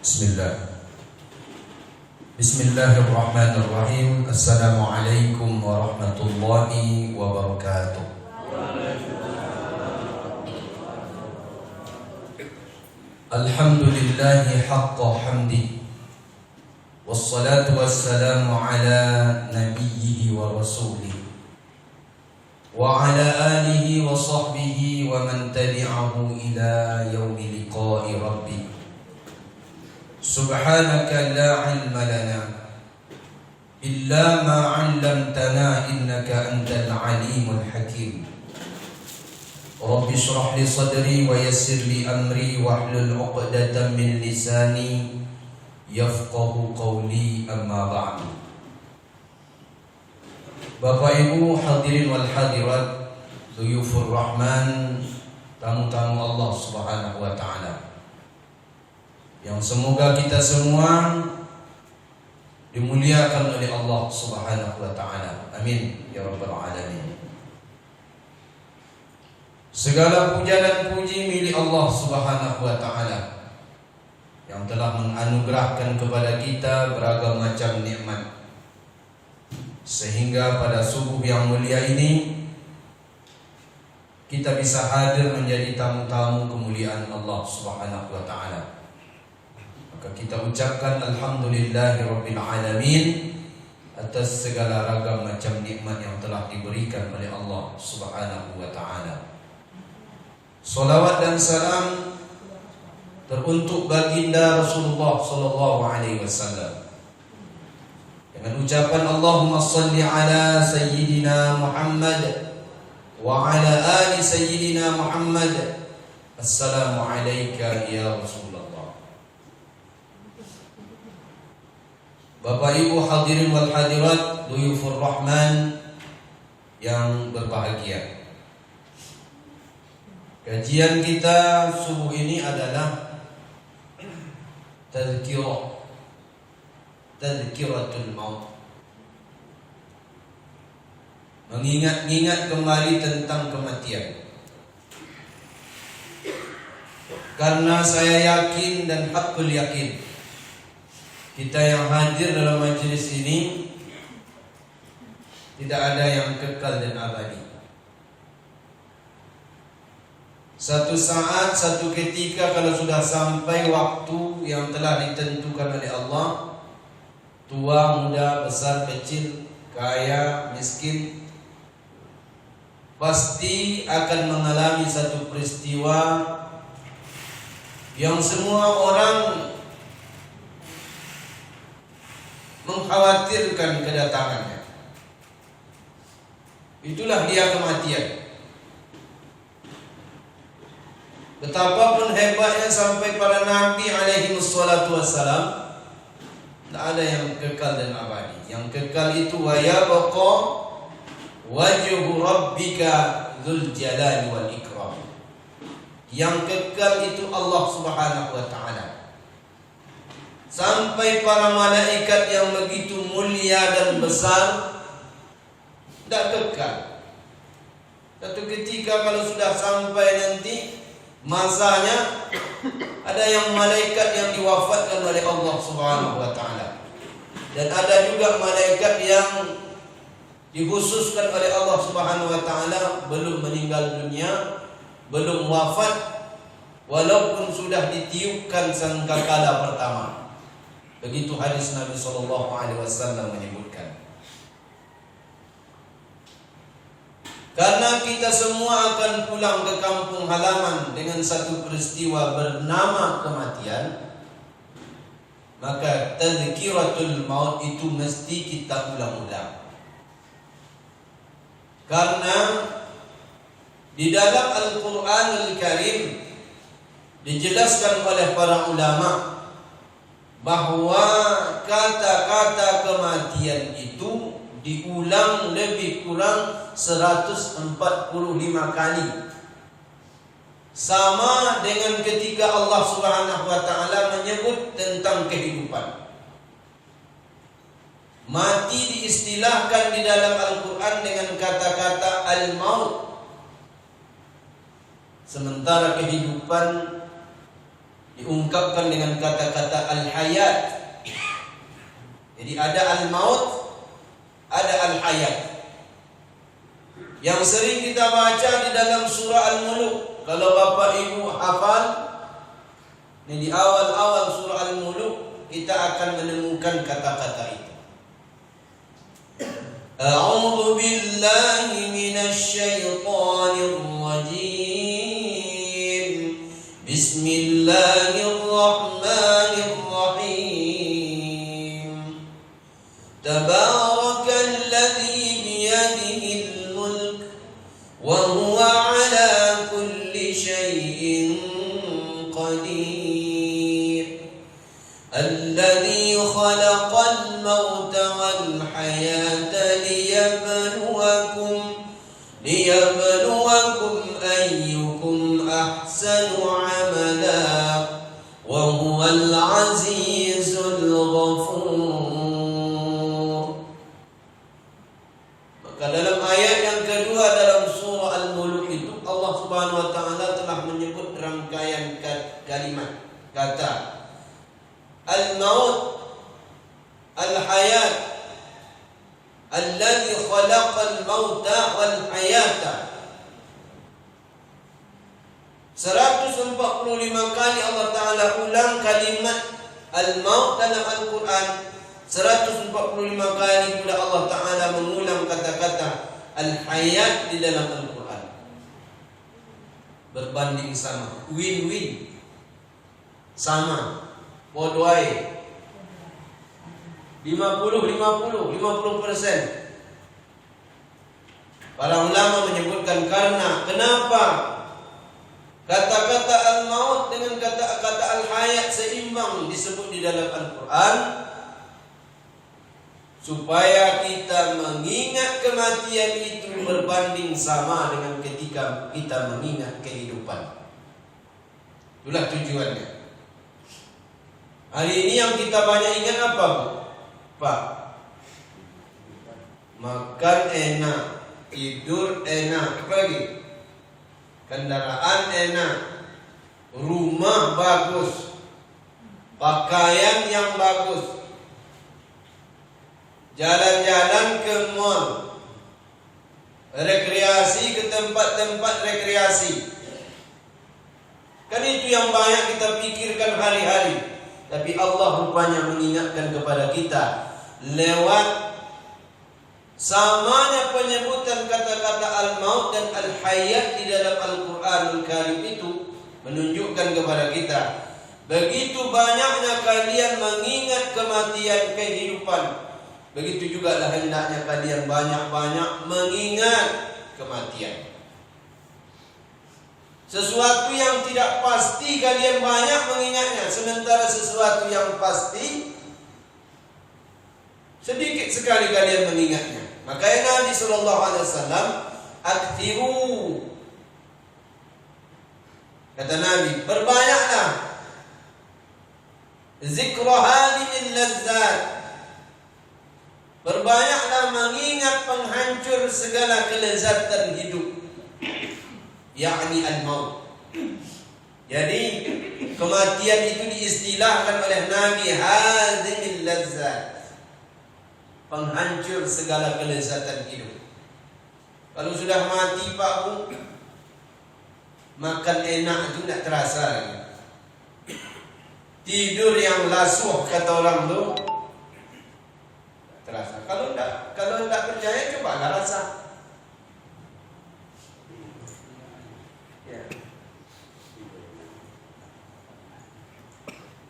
Bismillah. Bismillahirrahmanirrahim. Assalamualaikum warahmatullahi wabarakatuh. Alhamdulillahi haqqa hamdi, wassalatu wassalamu ala nabiyyihi wa rasulih, wa ala alihi wa sahbihi wa man tabi'ahu ila yaumi liqa'i rabbih. Subhanaka la ilma lana illa ma 'allamtana innaka antal alimul hakim. Rabbi shrah li sadri wa yassir li amri wahlul 'uqdatam min lisani yafqahu qawli, amma ba'du. Bapak Ibu hadirin wal hadirat, dhuyufur rahman, tamu-tamu Allah Subhanahu wa taala, yang semoga kita semua dimuliakan oleh Allah Subhanahu wa taala. Amin ya rabbal alamin. Segala puja dan puji milik Allah Subhanahu wa taala yang telah menganugerahkan kepada kita beragam macam nikmat, sehingga pada subuh yang mulia ini kita bisa hadir menjadi tamu-tamu kemuliaan Allah Subhanahu wa taala. Maka kita ucapkan alhamdulillahirabbil alamin atas segala ragam macam nikmat yang telah diberikan oleh Allah Subhanahu wa taala. Salawat dan salam teruntuk baginda Rasulullah sallallahu alaihi wasallam dengan ucapan Allahumma salli ala sayyidina Muhammad wa ala ali sayyidina Muhammad. Assalamu alayka ya Rasulullah. Bapak Ibu hadirin wal hadirat, dhuyufur rahman yang berbahagia. Kajian kita subuh ini adalah Tadhkiratul maut, mengingat-ingat kembali tentang kematian. Karena saya yakin dan hakul yakin, kita yang hadir dalam majelis ini tidak ada yang kekal dan abadi. Satu saat, satu ketika, kalau sudah sampai waktu yang telah ditentukan oleh Allah, tua, muda, besar, kecil, kaya, miskin, pasti akan mengalami satu peristiwa yang semua orang mengkhawatirkan kedatangannya. Itulah dia kematian. Betapapun hebatnya sampai para nabi alaihi wassalatu wassalam, tidak ada yang kekal dan abadi. Yang kekal itu wa yabqa wajhu rabbika dzul jalali wal ikram. Yang kekal itu Allah Subhanahu wa taala. Sampai para malaikat yang begitu mulia dan besar tidak kekal. Satu ketika kalau sudah sampai nanti masanya, ada yang malaikat yang diwafatkan oleh Allah Subhanahu wa taala, dan ada juga malaikat yang dikhususkan oleh Allah Subhanahu wa taala belum meninggal dunia, belum wafat, walaupun sudah ditiupkan sangkakala pertama. Begitu hadis Nabi sallallahu alaihi wasallam menyebutkan. Karena kita semua akan pulang ke kampung halaman dengan satu peristiwa bernama kematian, maka tadhkiratul maut itu mesti kita ulang-ulang. Karena di dalam Al-Quranul Karim dijelaskan oleh para ulama bahwa kata-kata kematian itu diulang lebih kurang 145 kali, sama dengan ketika Allah Subhanahu wa taala menyebut tentang kehidupan. Mati diistilahkan di dalam Al-Quran dengan kata-kata al-maut, sementara kehidupan diungkapkan dengan kata-kata al-hayat. Jadi ada al-maut, ada al-hayat. Yang sering kita baca di dalam surah Al-Muluk. Kalau Bapak Ibu hafal, ini di awal-awal surah Al-Muluk kita akan menemukan kata-kata itu. A'udzu billahi minasy syaithanir rajim. Bismillahirrahmanirrahim. Tabarakalladzi biyadihil mulk wa huwa ala kulli syai'in qadir. Alladzi khalaqal mauta wal hayata liyabluwakum ayyukum ahsanu amala wa huwal azizul ghafur. Maka dalam ayat yang kedua dalam surah Al-Muluk itu Allah Subhanahu wa taala telah menyebut rangkaian kalimat kata al-maut, al-hayat, alladzi khalaqal mauta wal hayata. 145 kali Allah Ta'ala ulang kalimat al-maut dalam Al-Quran. 145 kali pula Allah Ta'ala mengulang kata-kata al-hayat di dalam Al-Quran. Berbanding sama, win-win, sama, bodoh. 50%. Para ulama menyebutkan kenapa kata-kata al-maut dengan kata-kata al-hayat seimbang disebut di dalam Al-Quran, supaya kita mengingat kematian itu berbanding sama dengan ketika kita mengingat kehidupan. Itulah tujuannya. Hari ini yang kita banyak ingat apa, Bu? Pak, makan enak, tidur enak, apa lagi? Kendaraan enak, rumah bagus, pakaian yang bagus, jalan-jalan ke mall, rekreasi ke tempat-tempat rekreasi. Kan itu yang banyak kita pikirkan hari-hari. Tapi Allah rupanya mengingatkan kepada kita lewat samanya penyebutan kata-kata al-maut dan al-hayat di dalam Al-Quranul Karim itu menunjukkan kepada kita begitu banyaknya kalian mengingat kematian kehidupan, begitu juga lah hendaknya kalian banyak-banyak mengingat kematian. Sesuatu yang tidak pasti kalian banyak mengingatnya, sementara sesuatu yang pasti sedikit sekali kalian mengingatnya. Makanya Nabi SAW aktiru, kata Nabi, berbanyaklah zikra hadhil lazzat, berbanyaklah mengingat penghancur segala kelezatan hidup, yakni al-maut. Jadi kematian itu diistilahkan oleh Nabi hadhil lazzat, penghancur segala kelezatan hidup. Kalau sudah mati Pak Bu, makan enak itu tidak terasa lagi. Tidur yang lasuh kata orang tu terasa. Kalau tidak percaya cobalah rasa.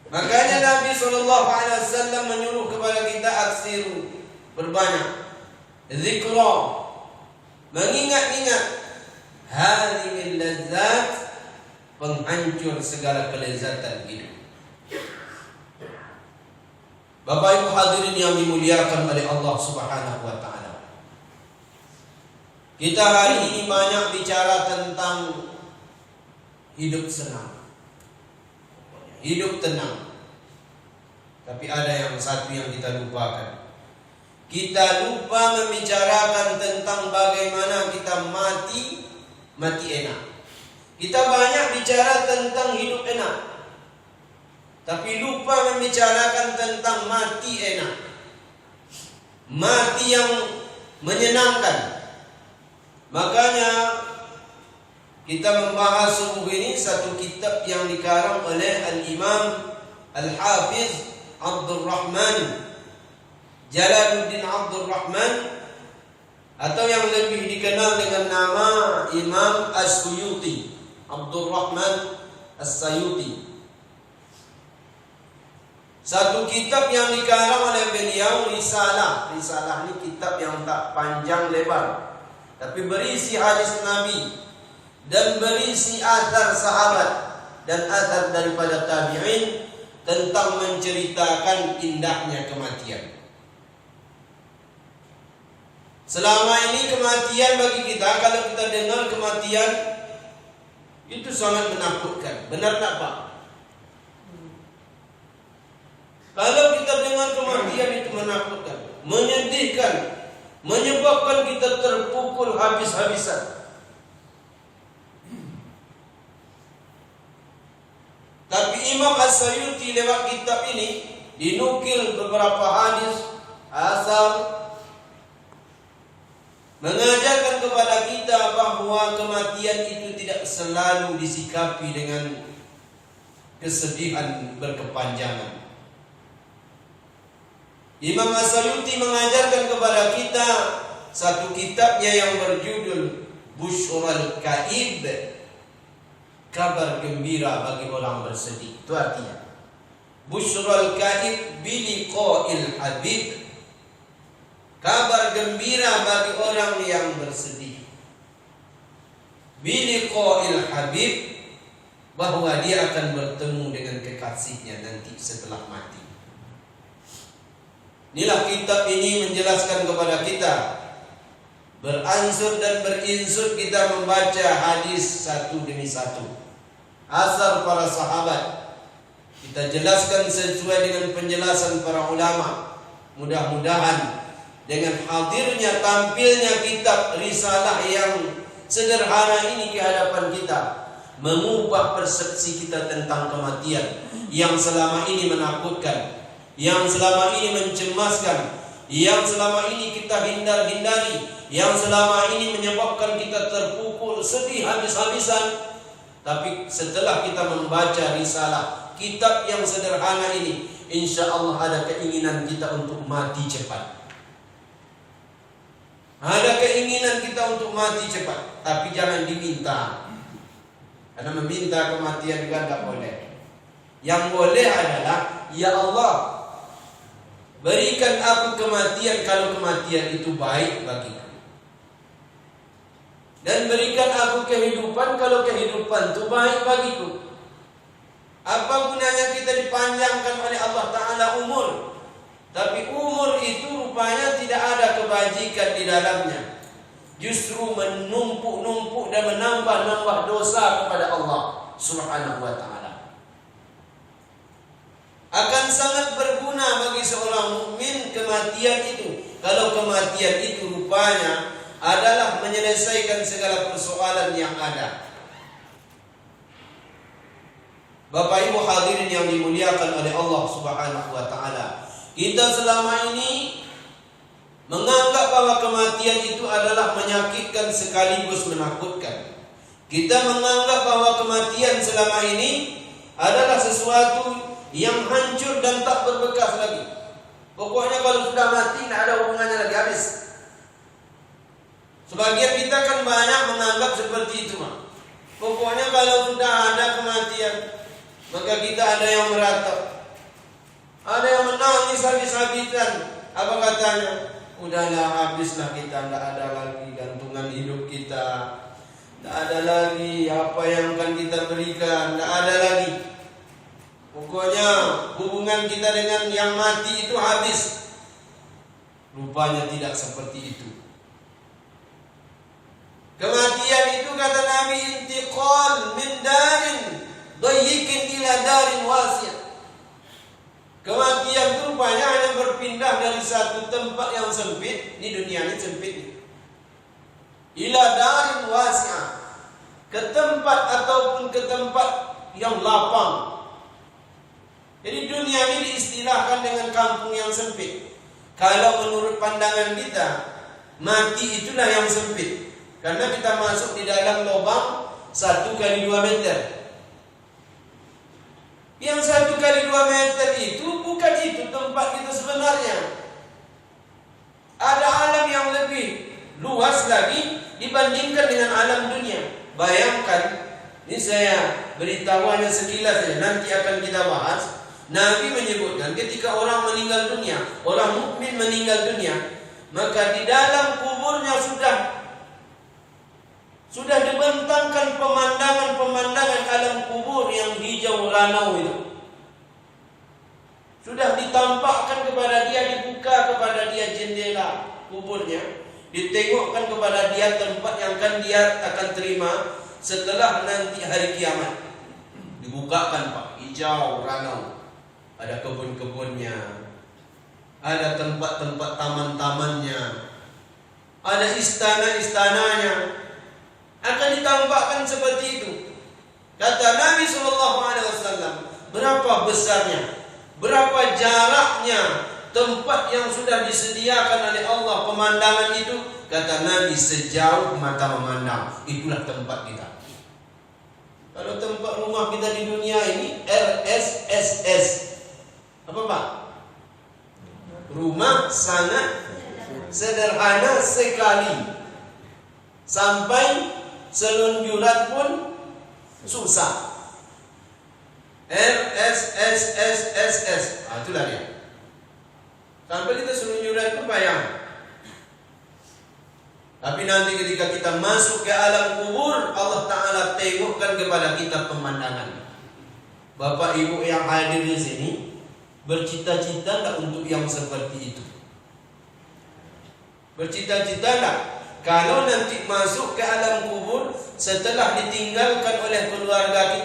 Makanya Nabi SAW menyuruh kepada kita aksiru, berbanyak zikra, mengingat-ingat hadhil lazzat, penghancur segala kelezatan hidup. Bapak Ibu hadirin yang dimuliakan oleh Allah Subhanahu wa taala. Kita hari ini banyak bicara tentang hidup senang, hidup tenang. Tapi ada yang satu yang kita lupakan. Kita lupa membicarakan tentang bagaimana kita mati enak. Kita banyak bicara tentang hidup enak. tapi lupa membicarakan tentang mati enak, mati yang menyenangkan. Makanya kita membahas subuh ini satu kitab yang dikarang oleh Al-Imam Al-Hafiz Abdul Rahman Jalaluddin Abdul Rahman, atau yang lebih dikenal dengan nama Imam As-Suyuti, Abdul Rahman As-Suyuti. Satu kitab yang dikarang oleh beliau, Risalah. Risalah ini kitab yang tak panjang lebar, tapi berisi hadis Nabi dan berisi athar sahabat dan athar daripada tabi'in tentang menceritakan indahnya kematian. Selama ini kematian bagi kita, kalau kita dengar kematian itu sangat menakutkan. Benar tak Pak? Kalau kita dengar kematian itu menakutkan, menyedihkan, menyebabkan kita terpukul habis-habisan. Tapi Imam As-Suyuti lewat kitab ini dinukil beberapa hadis, asar, mengajarkan kepada kita bahwa kematian itu tidak selalu disikapi dengan kesedihan berkepanjangan. Imam As-Suyuti mengajarkan kepada kita satu kitabnya yang berjudul Busyral Kaib, kabar gembira bagi orang bersedih. Itu artinya Busyral Kaib biliqa'il habib, kabar gembira bagi orang yang bersedih. Biliqa'il habib, bahwa dia akan bertemu dengan kekasihnya nanti setelah mati. Inilah kitab ini menjelaskan kepada kita. Beransur dan berinsur kita membaca hadis satu demi satu, asar para sahabat. Kita jelaskan sesuai dengan penjelasan para ulama. Mudah-mudahan dengan hadirnya, tampilnya kitab risalah yang sederhana ini di hadapan kita, mengubah persepsi kita tentang kematian yang selama ini menakutkan, yang selama ini mencemaskan, yang selama ini kita hindari, yang selama ini menyebabkan kita terpukul, sedih habis-habisan. Tapi setelah kita membaca risalah, kitab yang sederhana ini, insya Allah ada keinginan kita untuk mati cepat. Ada keinginan kita untuk mati cepat, tapi jangan diminta. Karena meminta kematian juga tidak boleh. Yang boleh adalah, ya Allah, berikan aku kematian kalau kematian itu baik bagiku, dan berikan aku kehidupan kalau kehidupan itu baik bagiku. Apa gunanya kita dipanjangkan oleh Allah Ta'ala umur, tapi umur itu rupanya tidak ada kebajikan di dalamnya, justru menumpuk-numpuk dan menambah-nambah dosa kepada Allah Subhanahu wa Ta'ala. Akan sangat berguna bagi seorang mukmin kematian itu, kalau kematian itu rupanya adalah menyelesaikan segala persoalan yang ada. Bapak Ibu hadirin yang dimuliakan oleh Allah Subhanahu wa Ta'ala, kita selama ini menganggap bahwa kematian itu adalah menyakitkan sekaligus menakutkan. Kita menganggap bahwa kematian selama ini adalah sesuatu yang hancur dan tak berbekas lagi. Pokoknya kalau sudah mati tidak ada hubungannya lagi, habis. Sebagian kita kan banyak menganggap seperti itu, Mak. Pokoknya kalau sudah ada kematian, maka kita ada yang meratap, ada yang menangis habis-habisan. Apa katanya? Udahlah, habislah kita, tidak ada lagi gantungan hidup kita, tidak ada lagi apa yang akan kita berikan, tidak ada lagi. Pokoknya hubungan kita dengan yang mati itu habis. Rupanya tidak seperti itu. Kematian itu kata Nabi, intiqal min darin dayyikin ila darin wasi'ah. Kematian itu rupanya hanya berpindah dari satu tempat yang sempit, di dunia ini sempit, ila darin wasi'ah, ke tempat ataupun ke tempat yang lapang. Jadi dunia ini diistilahkan dengan kampung yang sempit. Kalau menurut pandangan kita, mati itulah yang sempit. Karena kita masuk di dalam lubang 1 kali 2 meter. Yang 1 kali 2 meter itu bukan itu tempat kita sebenarnya. Ada alam yang lebih luas lagi dibandingkan dengan alam dunia. Bayangkan, ini saya beritahu hanya sekilas saja, nanti akan kita bahas. Nabi menyebutkan ketika orang meninggal dunia, orang mukmin meninggal dunia, maka di dalam kuburnya sudah dibentangkan pemandangan-pemandangan alam kubur yang hijau ranau itu. Sudah ditampakkan kepada dia, dibuka kepada dia jendela kuburnya, ditengokkan kepada dia tempat yang dia akan terima setelah nanti hari kiamat. Dibukakan Pak, hijau ranau. Ada kebun-kebunnya, ada tempat-tempat taman-tamannya, ada istana-istananya. Akan ditampakkan seperti itu. Kata Nabi SAW, berapa besarnya, berapa jaraknya tempat yang sudah disediakan oleh Allah pemandangan itu. Kata Nabi, sejauh mata memandang, itulah tempat kita. Kalau tempat rumah kita di dunia ini RSSS, apa Pak? Rumah sangat sederhana sekali, sampai selunjuran pun susah. RSSSSS, itulah dia. Sampai kita selunjuran pun bayang. Tapi nanti ketika kita masuk ke alam kubur, Allah Ta'ala tengokkan kepada kita pemandangan. Bapak Ibu yang hadir di sini, bercita-cita tak untuk yang seperti itu? Bercita-cita tak kalau nanti masuk ke alam kubur, setelah ditinggalkan oleh keluarga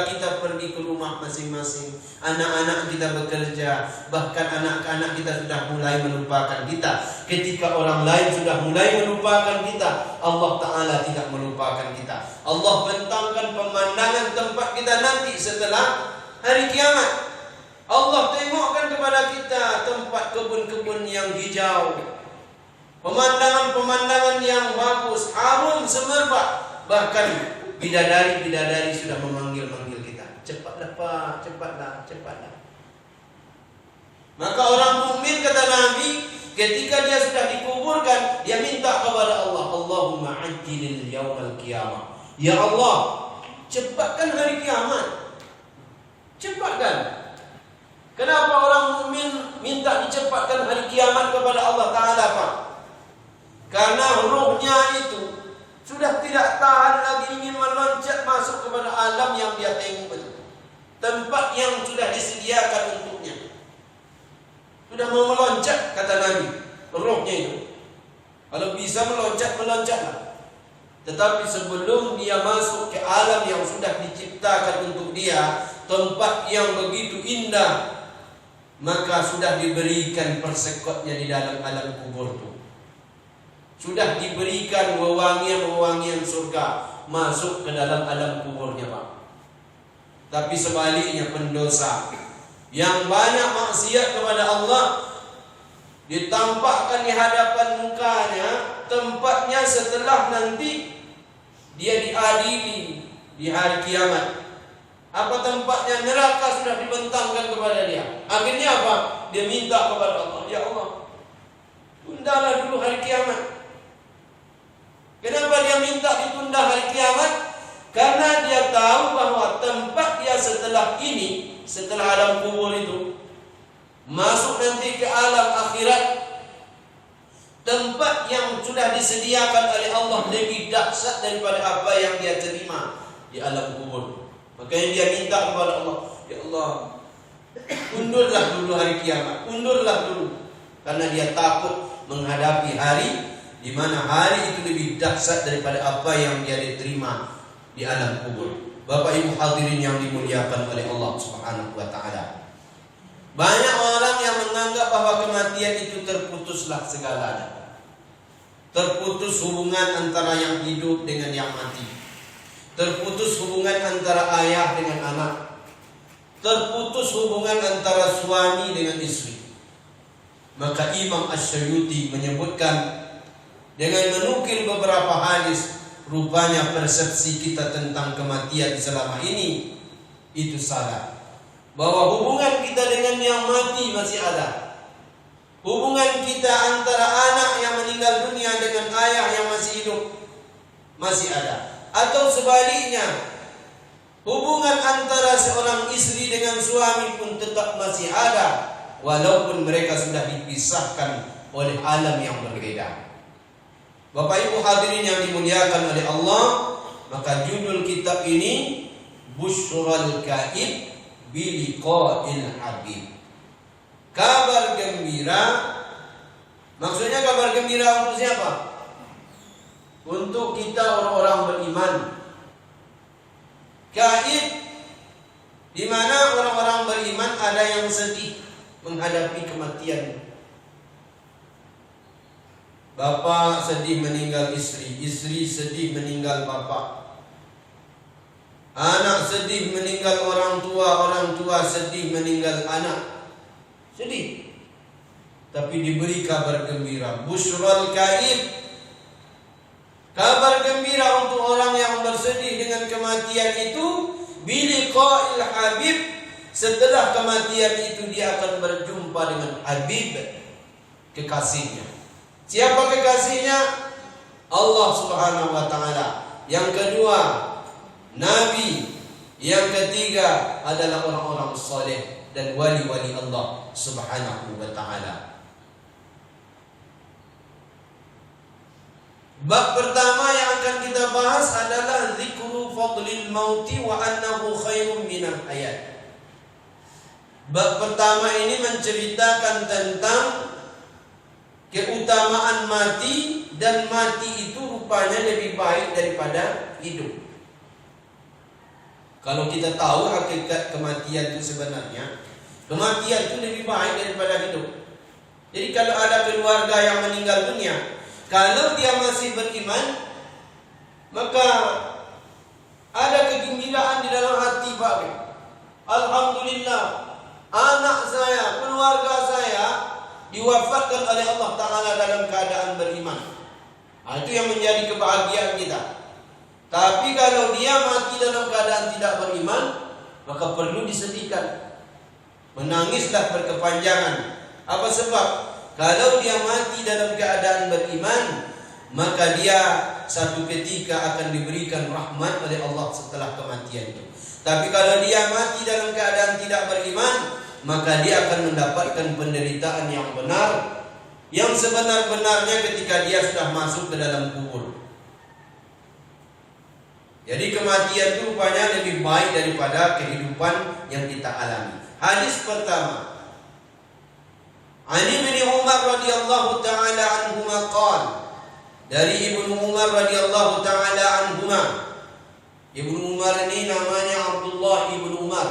kita pergi ke rumah masing-masing, anak-anak kita bekerja, bahkan anak-anak kita sudah mulai melupakan kita. Ketika orang lain sudah mulai melupakan kita, Allah Ta'ala tidak melupakan kita. Allah bentangkan pemandangan tempat kita nanti setelah hari kiamat. Allah tengokkan kepada kita tempat kebun-kebun yang hijau, pemandangan-pemandangan yang bagus, harum semerbak. Bahkan bidadari-bidadari sudah memanggil-manggil kita. Cepatlah Pak, cepatlah. Maka orang mukmin, kata Nabi, ketika dia sudah dikuburkan, dia minta kepada Allah, Allahumma ajjilil yaumal qiyamah. Ya Allah, cepatkan hari kiamat. Cepatkan. Kenapa orang mukmin minta dicepatkan hari kiamat kepada Allah Ta'ala, Pak? Karena ruhnya itu sudah tidak tahan lagi, ingin meloncat masuk kepada alam yang dia tengok itu, tempat yang sudah disediakan untuknya. Sudah mau meloncat, kata Nabi, ruhnya itu. Kalau bisa meloncat, meloncatlah. Tetapi sebelum dia masuk ke alam yang sudah diciptakan untuk dia, tempat yang begitu indah, maka sudah diberikan persekotnya di dalam alam kubur itu. Sudah diberikan wewangian-wewangian surga masuk ke dalam alam kuburnya, Pak. Tapi sebaliknya pendosa yang banyak maksiat kepada Allah, ditampakkan di hadapan mukanya tempatnya setelah nanti dia diadili di hari kiamat. Apa tempatnya? Neraka sudah dibentangkan kepada dia. Akhirnya apa? Dia minta kepada Allah, ya Allah, tundalah dulu hari kiamat. Kenapa dia minta ditunda hari kiamat? Karena dia tahu bahwa tempat dia setelah ini, setelah alam kubur itu, masuk nanti ke alam akhirat, tempat yang sudah disediakan oleh Allah lebih dahsyat daripada apa yang dia terima di alam kubur. Makanya dia minta kepada Allah, ya Allah, undurlah dulu hari kiamat, undurlah dulu. Karena dia takut menghadapi hari di mana hari itu lebih dahsyat daripada apa yang dia diterima di alam kubur. Bapak Ibu hadirin yang dimuliakan oleh Allah Subhanahu wa taala. Banyak orang yang menganggap bahwa kematian itu terputuslah segalanya. Terputus hubungan antara yang hidup dengan yang mati. Terputus hubungan antara ayah dengan anak. terputus hubungan antara suami dengan istri. Maka Imam Asy-Syafi'i menyebutkan dengan menukil beberapa hadis, rupanya persepsi kita tentang kematian selama ini itu salah. Bahwa hubungan kita dengan yang mati masih ada. Hubungan kita antara anak yang meninggal dunia dengan ayah yang masih hidup masih ada. Atau sebaliknya, hubungan antara seorang istri dengan suami pun tetap masih ada, walaupun mereka sudah dipisahkan oleh alam yang berbeda. Bapak Ibu hadirin yang dimuliakan oleh Allah, maka judul kitab ini Busyral Gaib Biliqa'il Habib. Kabar gembira. Maksudnya kabar gembira untuk siapa? Untuk kita orang-orang beriman. Gaib, di mana orang-orang beriman ada yang sedih menghadapi kematian. Bapak sedih meninggal istri, istri sedih meninggal bapak, anak sedih meninggal orang tua sedih meninggal anak. Sedih. Tapi diberi kabar gembira, Busyral Gaib. Kabar gembira untuk orang yang bersedih dengan kematian itu, Biliqa'il Habib. Setelah kematian itu dia akan berjumpa dengan Habib, kekasihnya. Siapa kekasihnya? Allah Subhanahu wa taala. Yang kedua, Nabi. Yang ketiga adalah orang-orang saleh dan wali-wali Allah Subhanahu wa taala. Bab pertama yang akan kita bahas adalah zikru fadlil mauti wa annahu khairum minal hayat. Bab pertama ini menceritakan tentang keutamaan mati, dan mati itu rupanya lebih baik daripada hidup. Kalau kita tahu hakikat kematian itu sebenarnya, kematian itu lebih baik daripada hidup. Jadi kalau ada keluarga yang meninggal dunia, kalau dia masih beriman, maka ada kegembiraan di dalam hati Pak. Alhamdulillah, anak saya, keluarga saya diwafatkan oleh Allah Ta'ala dalam keadaan beriman. Itu yang menjadi kebahagiaan kita. Tapi kalau dia mati dalam keadaan tidak beriman, maka perlu disedihkan. Menangislah berkepanjangan. Apa sebab? Kalau dia mati dalam keadaan beriman, maka dia satu ketika akan diberikan rahmat oleh Allah setelah kematian itu. Tapi kalau dia mati dalam keadaan tidak beriman, maka dia akan mendapatkan penderitaan yang benar, yang sebenar-benarnya ketika dia sudah masuk ke dalam kubur. Jadi kematian itu rupanya lebih baik daripada kehidupan yang kita alami. Hadis pertama, Ali bin Umar radhiyallahu taala anhuma qala, dari Ibnu Umar radhiyallahu taala anhuma. Ibnu Umar ini namanya Abdullah ibnu Umar.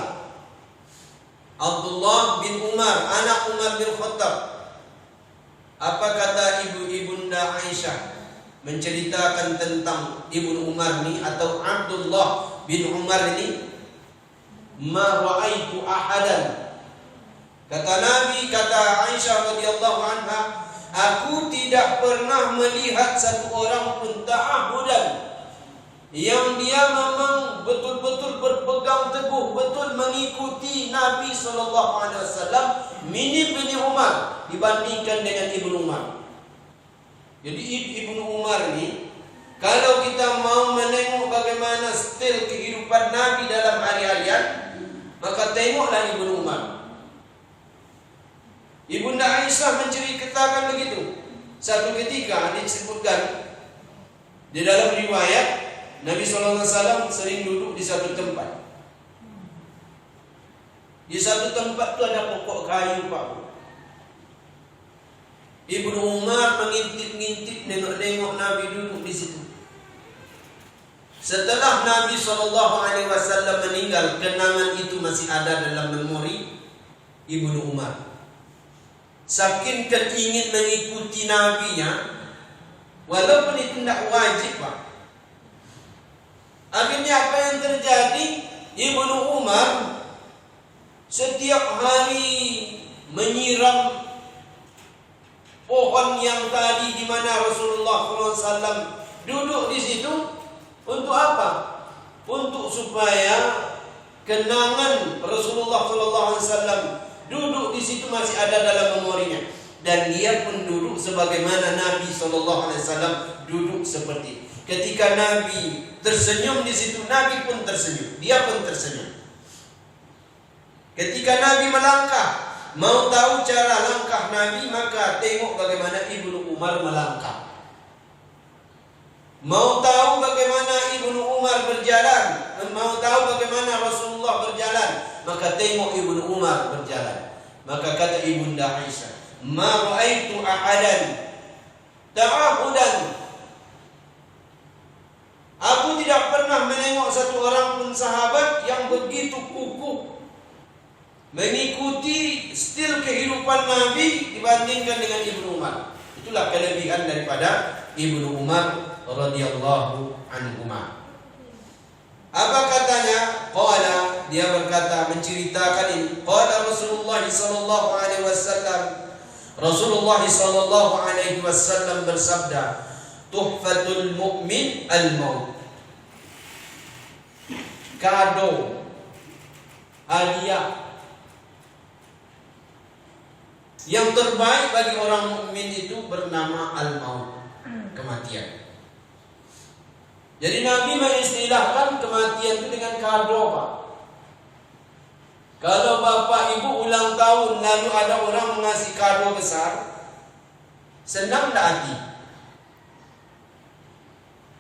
Abdullah bin Umar, anak Umar bin Khattab. Apa kata ibunda Aisyah menceritakan tentang Ibnu Umar ini atau Abdullah bin Umar ini? Ma ra'aitu ahadan. Kata Nabi, kata Aisyah radhiyallahu anha, aku tidak pernah melihat satu orang pun ta'ahudan yang dia memang betul-betul berpegang teguh, betul mengikuti Nabi SAW, min Ibnu Umar, dibandingkan dengan Ibnu Umar. Jadi Ibnu Umar ini, kalau kita mau menengok bagaimana stil kehidupan Nabi dalam hari-harian, maka tengoklah Ibnu Umar. Ibunda Aisyah menceritakan begitu. Satu ketika disebutkan di dalam riwayat, Nabi SAW sering duduk di satu tempat. Di satu tempat itu ada pokok kayu, Pak. Ibnu Umar mengintip-ngintip, nengok-nengok Nabi duduk di situ. Setelah Nabi SAW meninggal, kenangan itu masih ada dalam memori Ibnu Umar. Saking ingin mengikuti Nabi-Nya, walaupun itu tidak wajib, Pak. Akhirnya apa yang terjadi? Ibnu Umar setiap hari menyiram pohon yang tadi di mana Rasulullah SAW duduk di situ. Untuk apa? Untuk supaya kenangan Rasulullah SAW duduk di situ masih ada dalam memorinya, dan dia pun duduk sebagaimana Nabi SAW duduk seperti. Ketika Nabi tersenyum di situ, Nabi pun tersenyum, dia pun tersenyum. Ketika Nabi melangkah, mau tahu cara langkah Nabi, maka tengok bagaimana Ibnu Umar melangkah. Mau tahu bagaimana Ibnu Umar berjalan, mau tahu bagaimana Rasulullah berjalan, maka tengok Ibnu Umar berjalan. Maka kata Ibunda Aisyah, "Ma ra'aitu ahadan ta'ahudan." Aku tidak pernah menengok satu orang pun sahabat yang begitu kukuh mengikuti stil kehidupan Nabi dibandingkan dengan Ibnu Umar. Itulah kelebihan daripada Ibnu Umar radhiyallahu anhuma. Apa katanya? Qala, dia berkata, menceritakan ini. Qala Rasulullah sallallahu alaihi wasallam. Rasulullah sallallahu alaihi wasallam bersabda, "Tuhfatul mu'min al-maut." Kado, hadiah yang terbaik bagi orang mukmin itu bernama al-maut, kematian. Jadi Nabi mengistilahkan kematian itu dengan kado, Pak. Kalau bapak ibu ulang tahun lalu ada orang mengasih kado besar, senang tak hati?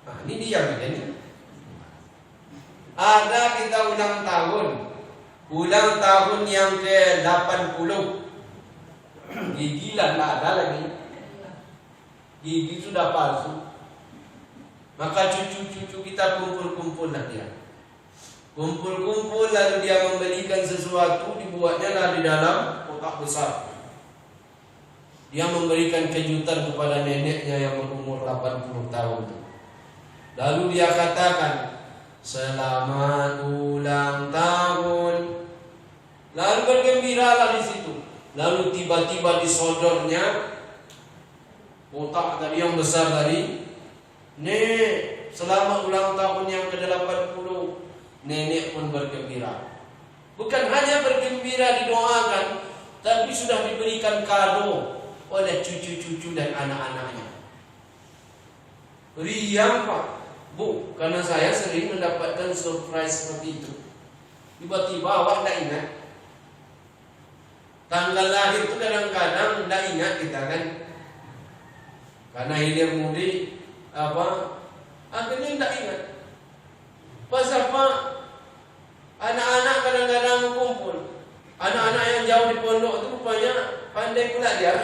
Nah, ini dia bedanya. Ada kita ulang tahun yang ke-80, gigi lah tak ada lagi, gigi sudah palsu. Maka cucu-cucu kita kumpul-kumpul lah dia. Kumpul-kumpul lalu dia membelikan sesuatu, dibuatnya lah di dalam kotak besar. Dia memberikan kejutan kepada neneknya yang berumur 80 tahun. Lalu dia katakan, "Selamat ulang tahun." Lalu bergembiralah di situ. Lalu tiba-tiba disodornya kotak tadi yang besar tadi. "Nek, selamat ulang tahun yang ke-80. Nenek pun bergembira. Bukan hanya bergembira didoakan, tapi sudah diberikan kado oleh cucu-cucu dan anak-anaknya. Riang, Pak. Bu, karena saya sering mendapatkan surprise seperti itu. Tiba-tiba awak tidak ingat. Tanggal lahir itu kadang-kadang tidak ingat kita kan. Karena hilir mudik akhirnya tidak ingat. Pas apa? Anak-anak kadang-kadang kumpul. Anak-anak yang jauh di pondok itu rupanya pandai pula dia.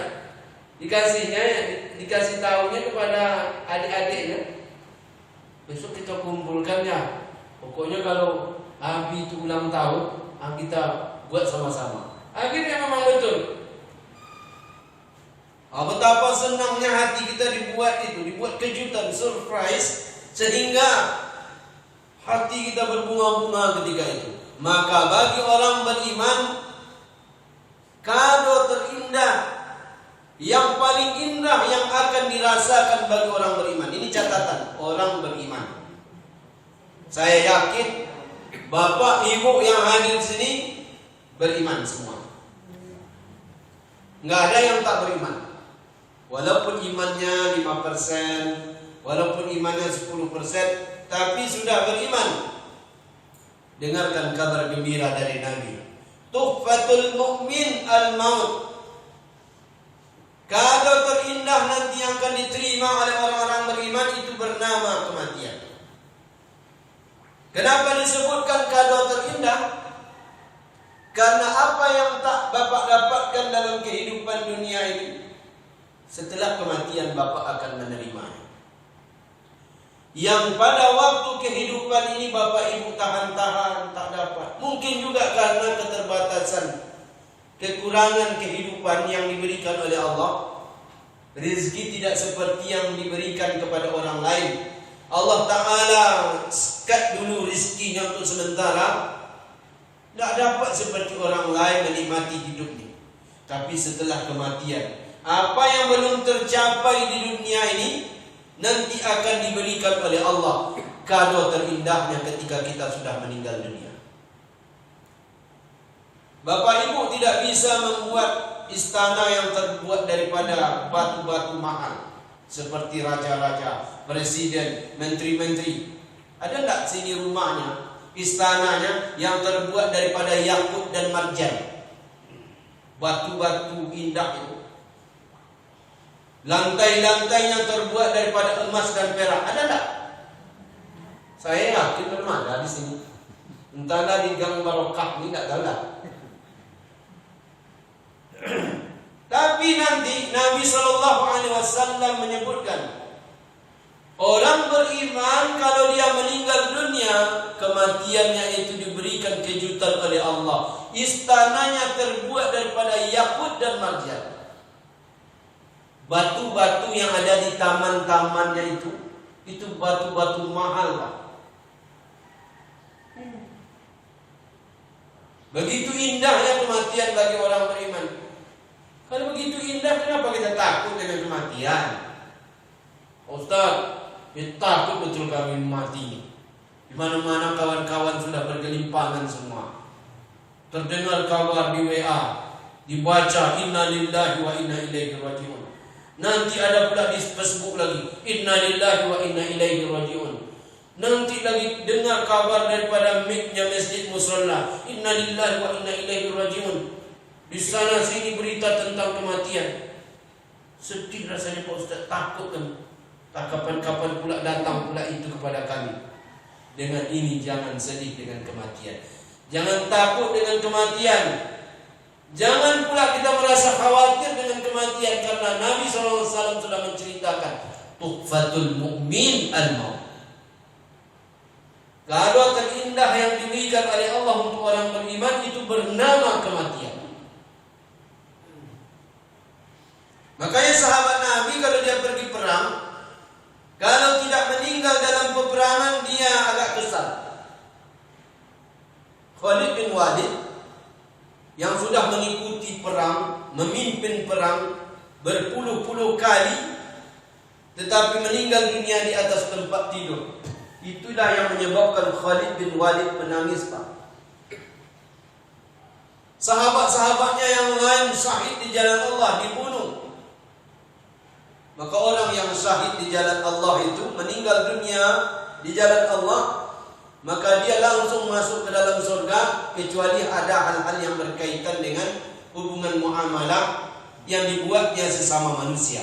Dikasih tahunya kepada adik-adiknya. Besok kita kumpulkan ya. Pokoknya kalau Abi itu ulang tahun, kita buat sama-sama. Akhirnya memang betul. Betapa senangnya hati kita dibuat kejutan, surprise, sehingga hati kita berbunga-bunga ketika itu. Maka bagi orang beriman, kado terindah, yang paling indah yang akan dirasakan bagi orang beriman. Ini catatan orang beriman. Saya yakin bapak ibu yang hadir sini beriman semua. Nggak ada yang tak beriman. Walaupun imannya 5%, walaupun imannya 10%, tapi sudah beriman. Dengarkan kabar gembira dari Nabi. Tuhfatul mu'min al-maut. Kado terindah nanti yang akan diterima oleh orang-orang beriman itu bernama kematian. Kenapa disebutkan kado terindah? Karena apa yang tak Bapak dapatkan dalam kehidupan dunia ini, setelah kematian Bapak akan menerimanya. Yang pada waktu kehidupan ini Bapak Ibu tahan-tahan tak dapat. Mungkin juga karena keterbatasan, kekurangan kehidupan yang diberikan oleh Allah. Rezeki tidak seperti yang diberikan kepada orang lain. Allah Ta'ala sekat dulu rezekinya untuk sementara. Tidak dapat seperti orang lain menikmati hidupnya. Tapi setelah kematian, apa yang belum tercapai di dunia ini nanti akan diberikan oleh Allah. Kado terindahnya ketika kita sudah meninggal dunia. Bapak Ibu tidak bisa membuat istana yang terbuat daripada batu-batu mahal seperti raja-raja, presiden, menteri-menteri. Ada tak sini rumahnya, istananya yang terbuat daripada yakut dan marjan, batu-batu indah itu. Lantai-lantai yang terbuat daripada emas dan perak. Ada tak? Saya yakin belum ada di sini. Entahlah di Gang Barokah ini, tak tahu lah. Tapi nanti Nabi SAW menyebutkan, orang beriman kalau dia meninggal dunia, kematiannya itu diberikan kejutan oleh Allah. Istananya terbuat daripada yakut dan marjan. Batu-batu yang ada di taman-tamannya itu batu-batu mahal, Pak. Begitu indahnya kematian bagi orang beriman. Kalau begitu indah, kenapa kita takut dengan kematian? Ustaz, kita takut betul kami mati. Di mana-mana kawan-kawan sudah bergelimpangan semua. Terdengar kabar di WA, dibaca inna lillahi wa inna ilaihi rajiun. Nanti ada pula di Facebook lagi, inna lillahi wa inna ilaihi rajiun. Nanti lagi dengar kabar daripada miknya masjid musalla, inna lillahi wa inna ilaihi rajiun. Di sana sini berita tentang kematian. Sedih rasanya Pak Ustaz, takut kan. Tak kapan-kapan pula datang pula itu kepada kami. Dengan ini jangan sedih dengan kematian. Jangan takut dengan kematian. Jangan pula kita merasa khawatir dengan kematian, karena Nabi SAW sudah menceritakan tuhfatul mu'min al-maut. Kado terindah yang diberikan oleh Allah untuk orang beriman itu bernama kematian. Makanya sahabat Nabi kalau dia pergi perang, kalau tidak meninggal dalam peperangan, dia agak kesal. Khalid bin Walid yang sudah mengikuti perang, memimpin perang berpuluh-puluh kali, tetapi meninggal dunia di atas tempat tidur. Itulah yang menyebabkan Khalid bin Walid menangis, Pak. Sahabat-sahabatnya yang lain syahid di jalan Allah, dibunuh. Maka orang yang syahid di jalan Allah itu meninggal dunia di jalan Allah, maka dia langsung masuk ke dalam surga, kecuali ada hal-hal yang berkaitan dengan hubungan muamalah yang dibuatnya sesama manusia.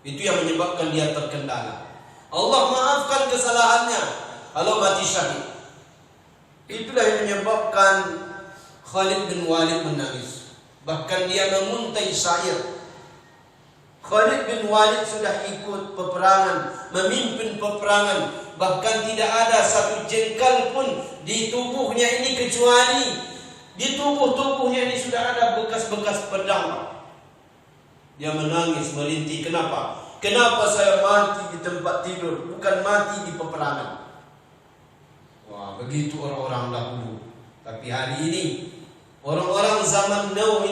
Itu yang menyebabkan dia terkendala. Allah maafkan kesalahannya kalau mati syahid. Itulah yang menyebabkan Khalid bin Walid menangis. Bahkan dia memuntai syair. Khalid bin Walid sudah ikut peperangan, memimpin peperangan. Bahkan tidak ada satu jengkal pun di tubuhnya ini, kecuali di tubuhnya ini sudah ada bekas-bekas pedang. Dia menangis, merintih. Kenapa? Kenapa saya mati di tempat tidur, bukan mati di peperangan? Wah, begitu orang-orang dahulu. Tapi hari ini, orang-orang zaman now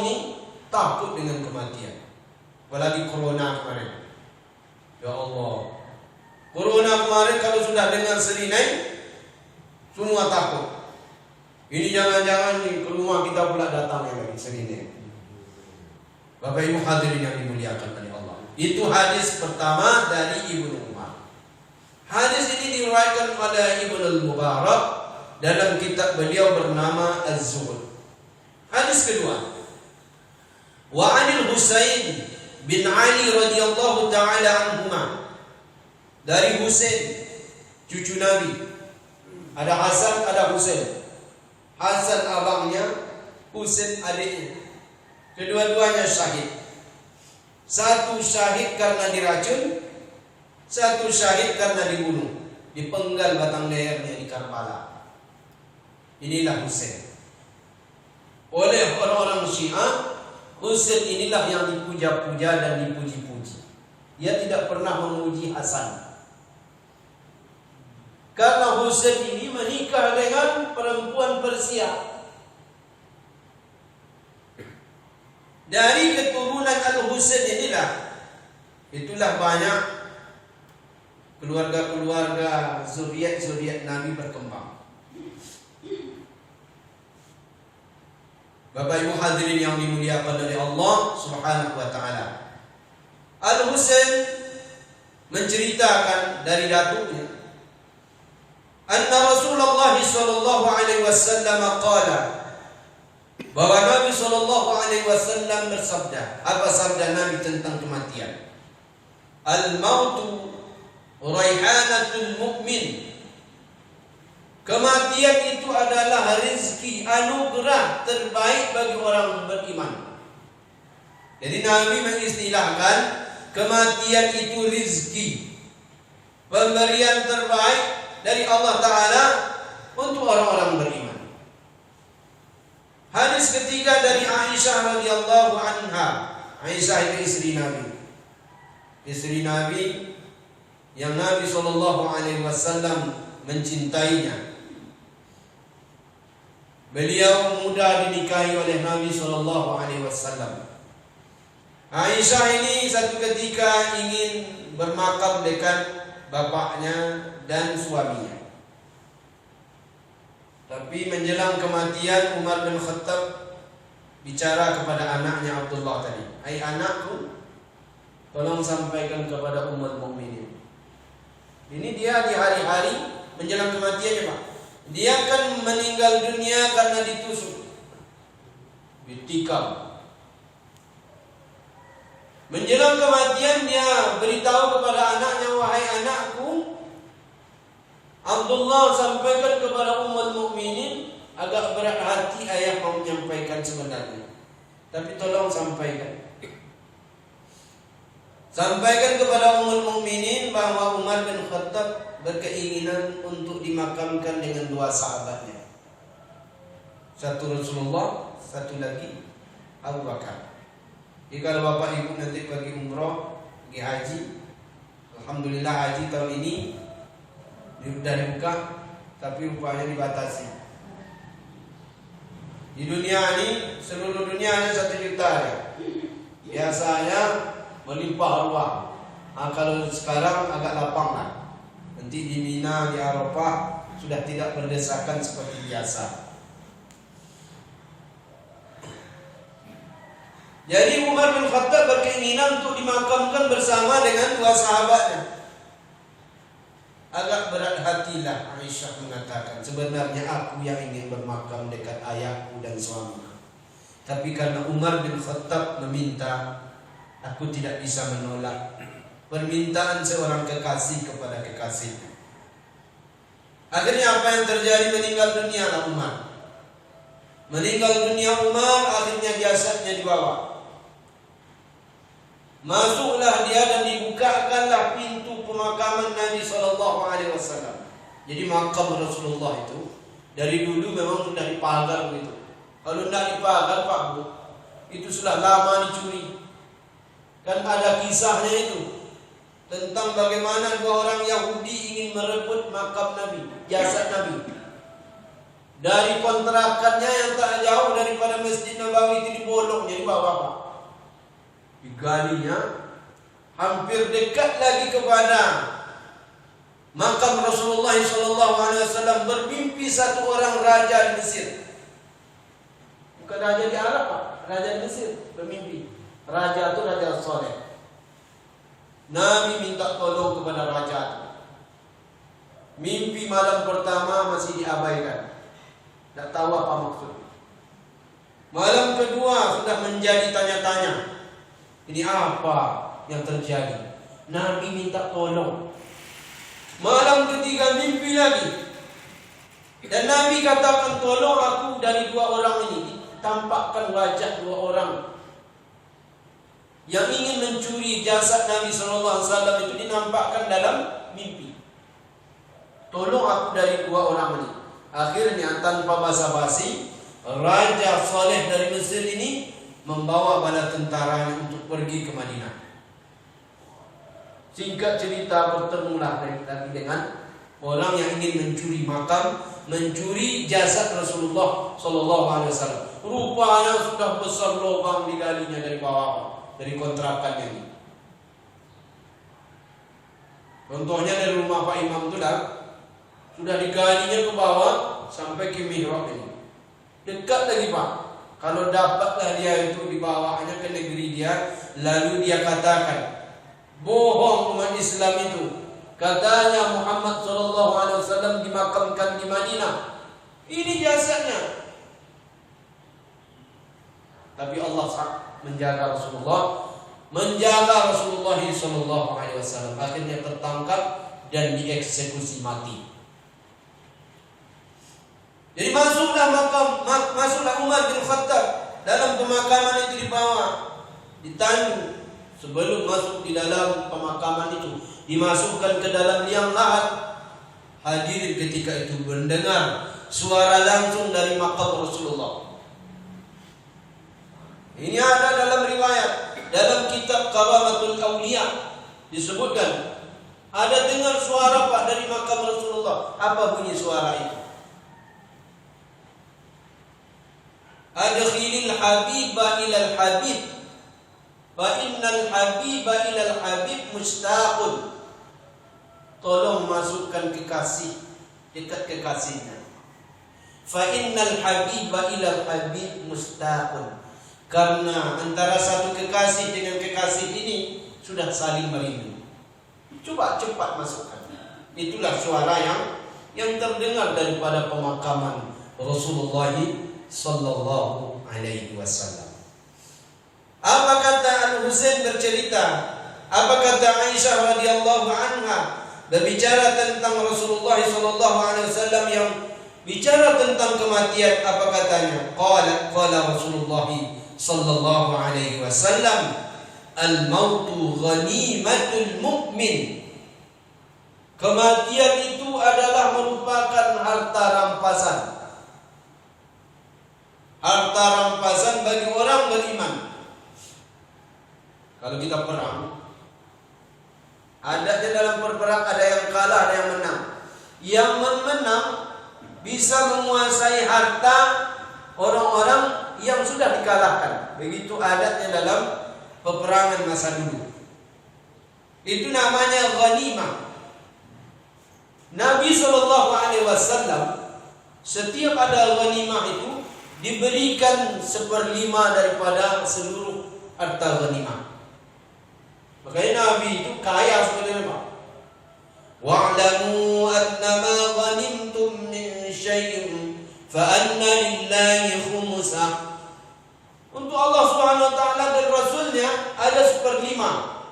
ini takut dengan kematian. Apalagi corona kemarin. Ya Allah, corona kemarin kalau sudah dengar selinai, semua takut. Ini jangan-jangan nih ke rumah kita pula datang lagi selinai. Bapak Ibu hadirin yang dimuliakan oleh Allah. Itu hadis pertama dari Ibnu Umar. Hadis ini diriwayatkan oleh Ibnu Al-Mubarak dalam kitab beliau bernama Az-Zuhud. Hadis kedua, wa 'anil Husain bin Ali radhiyallahu taala anhuma. Dari Husain, cucu Nabi. Ada Hasan, ada Husain. Hasan abangnya, Husain adiknya. Kedua-duanya syahid. Satu syahid karena diracun, satu syahid karena dibunuh, dipenggal batang lehernya di Karbala. Inilah Husain. Oleh orang-orang Syiah, Husain inilah yang dipuja-puja dan dipuji-puji. Dia tidak pernah memuji Hasan. Karena Husain ini menikah dengan perempuan Persia. Dari keturunan Al-Husain itulah banyak keluarga-keluarga zuriat Nabi berkembang. Bapak Ibu hadirin yang dimuliakan oleh Allah Subhanahu wa taala. Al-Husain menceritakan dari datuknya, anna Rasulullah sallallahu alaihi wasallam qala, bahwa Nabi sallallahu alaihi wasallam bersabda. Apa sabda Nabi tentang kematian? Al-mautu raihanatul mu'min. Kematian itu adalah rezeki, anugerah terbaik bagi orang beriman. Jadi Nabi mengistilahkan kematian itu rezeki, pemberian terbaik dari Allah Ta'ala untuk orang-orang beriman. Hadis ketiga dari Aisyah radhiyallahu anha. Aisyah itu istri Nabi. Istri Nabi yang Nabi SAW mencintainya. Beliau muda dinikahi oleh Nabi SAW. Aisyah ini satu ketika ingin bermakam dekat bapaknya dan suaminya. Tapi menjelang kematian, Umar bin Khattab bicara kepada anaknya Abdullah tadi, "Hai anakku, tolong sampaikan kepada ummul mukminin." Ini dia di hari-hari menjelang kematiannya, Pak. Dia akan meninggal dunia karena ditusuk, ditikam. Menjelang kematian dia beritahu kepada anaknya, "Wahai anakku, Abdullah sampaikan kepada ummul mukminin, agak berat hati ayah mau menyampaikan sebenarnya, tapi tolong sampaikan. Sampaikan kepada ummul mukminin bahwa Umar bin Khattab berkeinginan untuk dimakamkan dengan dua sahabatnya. Satu Rasulullah, satu lagi Abu Bakar. Jadi kalau Bapak Ibu nanti pergi umroh, pergi haji, alhamdulillah haji tahun ini sudah dibuka, tapi rupanya dibatasi. Di dunia ini, seluruh dunia hanya 1 juta ya. Biasanya melimpah ruah. Kalau sekarang agak lapang lah. Nanti di Mina, di Arafah sudah tidak berdesakan seperti biasa. Jadi Umar bin Khattab berkeinginan untuk dimakamkan bersama dengan dua sahabatnya. Agak berat hatilah Aisyah mengatakan, sebenarnya aku yang ingin bermakam dekat ayahku dan suamiku. Tapi karena Umar bin Khattab meminta, aku tidak bisa menolak permintaan seorang kekasih kepada kekasihnya. Akhirnya apa yang terjadi? Meninggal dunia lah Umar. Meninggal dunia Umar, akhirnya jasadnya dibawa. Masuklah dia dan dibukakanlah pintu pemakaman Nabi SAW. Jadi makam Rasulullah itu dari dulu memang sudah dipagar begitu. Kalau tidak dipagar Pak Bu, itu sudah lama dicuri. Kan ada kisahnya itu tentang bagaimana dua orang Yahudi ingin merebut makam Nabi, jasad Nabi. Dari kontrakannya yang tak jauh daripada Masjid Nabawi itu dibolongnya di bawah Pak. Digalinya hampir dekat lagi kepada makam Rasulullah SAW. Bermimpi satu orang raja di Mesir. Bukan raja di Arab Pak, raja di Mesir bermimpi. Raja itu Raja Saleh. Nabi minta tolong kepada raja itu. Mimpi malam pertama masih diabaikan, tak tahu apa maksud. Malam kedua sudah menjadi tanya-tanya. Ini apa yang terjadi? Nabi minta tolong. Malam ketiga mimpi lagi. Dan Nabi katakan, tolong aku dari dua orang ini. Tampakkan wajah dua orang yang ingin mencuri jasad Nabi SAW itu dinampakkan dalam mimpi. Tolong aku dari dua orang ini. Akhirnya tanpa basa-basi, Raja Saleh dari Mesir ini membawa bala tentaranya untuk pergi ke Madinah. Singkat cerita, bertemulah lagi dengan Orang yang ingin mencuri makam, mencuri jasad Rasulullah Sallallahu Alaihi Wasallam. Rupanya sudah besar lubang digalinya dari bawah, dari kontrakannya ini. Contohnya dari rumah Pak Imam itu sudah digalinya ke bawah sampai ke mihrab ini. Dekat lagi Pak. Kalau dapatlah dia itu dibawanya ke negeri dia, lalu dia katakan, bohong umat Islam itu. Katanya Muhammad SAW dimakamkan di Madinah. Ini jasadnya. Tapi Allah menjaga Rasulullah, SAW. Akhirnya tertangkap dan dieksekusi mati. Jadi masuklah Umar bin Khattab dalam pemakaman itu dibawa, ditandu. Sebelum masuk di dalam pemakaman itu, dimasukkan ke dalam liang lahat. Hadirin ketika itu mendengar suara langsung dari makam Rasulullah. Ini ada dalam riwayat, dalam kitab Karamatul Awliya disebutkan ada dengar suara Pak dari makam Rasulullah. Apa bunyi suara itu? Adkhilil habiba ilal habib fa innal habiba ilal habib mustaqun. Tolong masukkan kekasih dekat kekasihnya. Fa innal habiba ilal habib mustaqun. Karena antara satu kekasih dengan kekasih ini sudah saling merindu. Coba cepat masukkan. Itulah suara yang terdengar daripada pemakaman Rasulullah Sallallahu Alaihi Wasallam. Apa kata Al-Husain bercerita? Apa kata Aisyah radhiyallahu anha berbicara tentang Rasulullah Sallallahu Alaihi Wasallam yang bicara tentang kematian? Apa katanya? Qala Rasulullah Sallallahu Alaihi Wasallam, al-mautu ghanimatul mu'min. Kematian itu adalah merupakan harta rampasan. Harta rampasan bagi orang beriman. Kalau kita perang, ada di dalam perang ada yang kalah, ada yang menang. Yang menang bisa menguasai harta orang-orang yang sudah dikalahkan. Begitu adatnya dalam peperangan masa dulu. Itu namanya ghanimah. Nabi SAW setiap ada ghanimah itu diberikan 1/5 daripada seluruh harta ghanimah. Makanya Nabi itu kaya sebenarnya Pak. Wa'lamu annama ghanimtum min syai'in fa anna lillahi khumusah. Untuk Allah Subhanahu wa taala dan Rasulnya ada 1/5.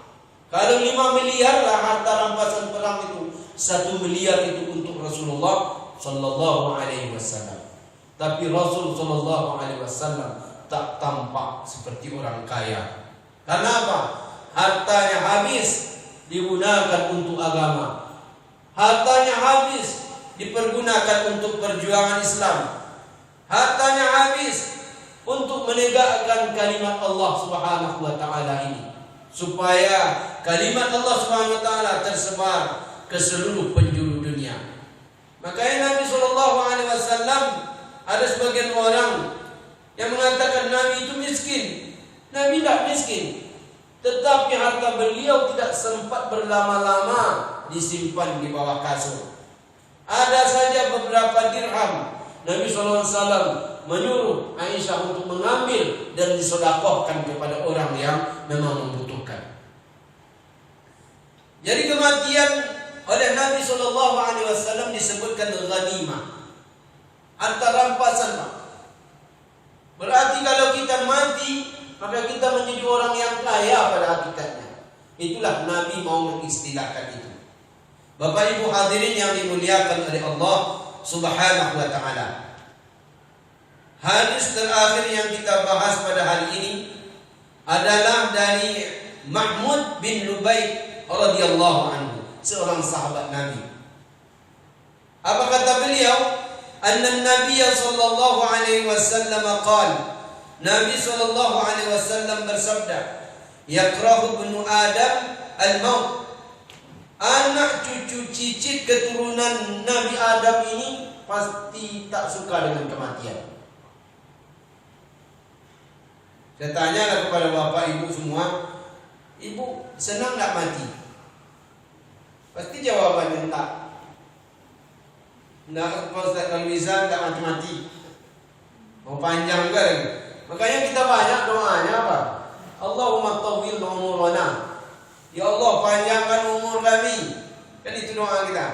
Kalau 5 miliar lah harta rampasan perang itu, 1 miliar itu untuk Rasulullah Sallallahu Alaihi Wasallam. Tapi Rasul Sallallahu Alaihi Wasallam tak tampak seperti orang kaya. Karena apa? Hartanya habis digunakan untuk agama. Hartanya habis dipergunakan untuk perjuangan Islam. Hartanya habis untuk menegakkan kalimat Allah Subhanahu wa taala ini, supaya kalimat Allah Subhanahu wa taala tersebar ke seluruh penjuru dunia. Makanya Nabi sallallahu alaihi wasallam, ada sebagian orang yang mengatakan Nabi itu miskin. Nabi tidak miskin, tetapi harta beliau tidak sempat berlama-lama disimpan di bawah kasur. Ada saja beberapa dirham. Nabi SAW menyuruh Aisyah untuk mengambil dan disedekahkan kepada orang yang memang membutuhkan. Jadi kematian oleh Nabi SAW disebutkan ghanimah, harta rampasan. Berarti kalau kita mati, maka kita menjadi orang yang kaya pada hakikatnya. Itulah Nabi mau mengistilahkan itu. Bapak Ibu hadirin yang dimuliakan oleh Allah Subhanahu wa taala. Hadis terakhir yang kita bahas pada hari ini adalah dari Mahmud bin Lubaid radhiyallahu anhu, seorang sahabat Nabi. Apa kata beliau? Anna Nabiy sallallahu alaihi wasallam qala, Nabi sallallahu alaihi wasallam bersabda, yakrahu ibnu Adam al-maut. anak cucu cicit keturunan Nabi Adam ini pasti tak suka dengan kematian. Saya tanyalah kepada bapak ibu semua, ibu senang tak mati? Pasti jawabannya tak. Nak Ustaz kalau bisa tak mati-mati. Mau panjang juga lagi. Makanya kita banyak doanya apa? Allahumma tawwil umurana. Ya Allah panjangkan umur kami. Kan itu doa kita.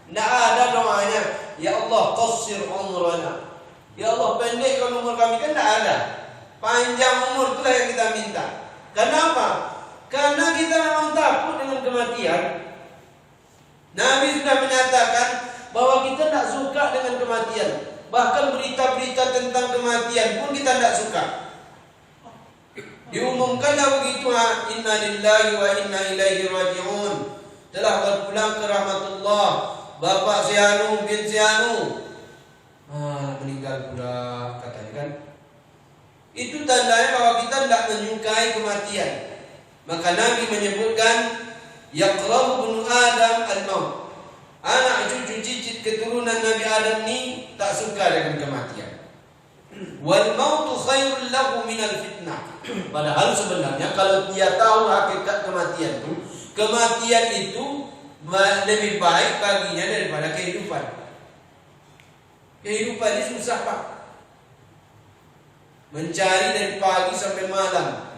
Tidak ada doanya ya Allah qassir umurana. Ya Allah pendekkan umur kami, kan tidak ada. Panjang umur itulah yang kita minta. Kenapa? Karena kita memang takut dengan kematian. Nabi sudah menyatakan bahwa kita tidak suka dengan kematian. Bahkan berita-berita tentang kematian pun kita tidak suka. Diumumkanlah begitu, inna lillahi wa inna ilaihi raji'un. Telah berpulang ke rahmatullah Bapak Sianu bin Sianu. Meninggal pula katanya kan. Itu tandanya bahwa kita tidak menyukai kematian. Maka Nabi menyebutkan yaqrabu bunu Adam al-maut. Anak cucu cicit keturunan Nabi Adam ni tak suka dengan kematian. Wal mautu khairul lahu minal fitnah. Padahal sebenarnya kalau dia tahu hakikat kematian itu lebih baik baginya daripada kehidupan. Kehidupan ini susah Pak. Mencari dari pagi sampai malam.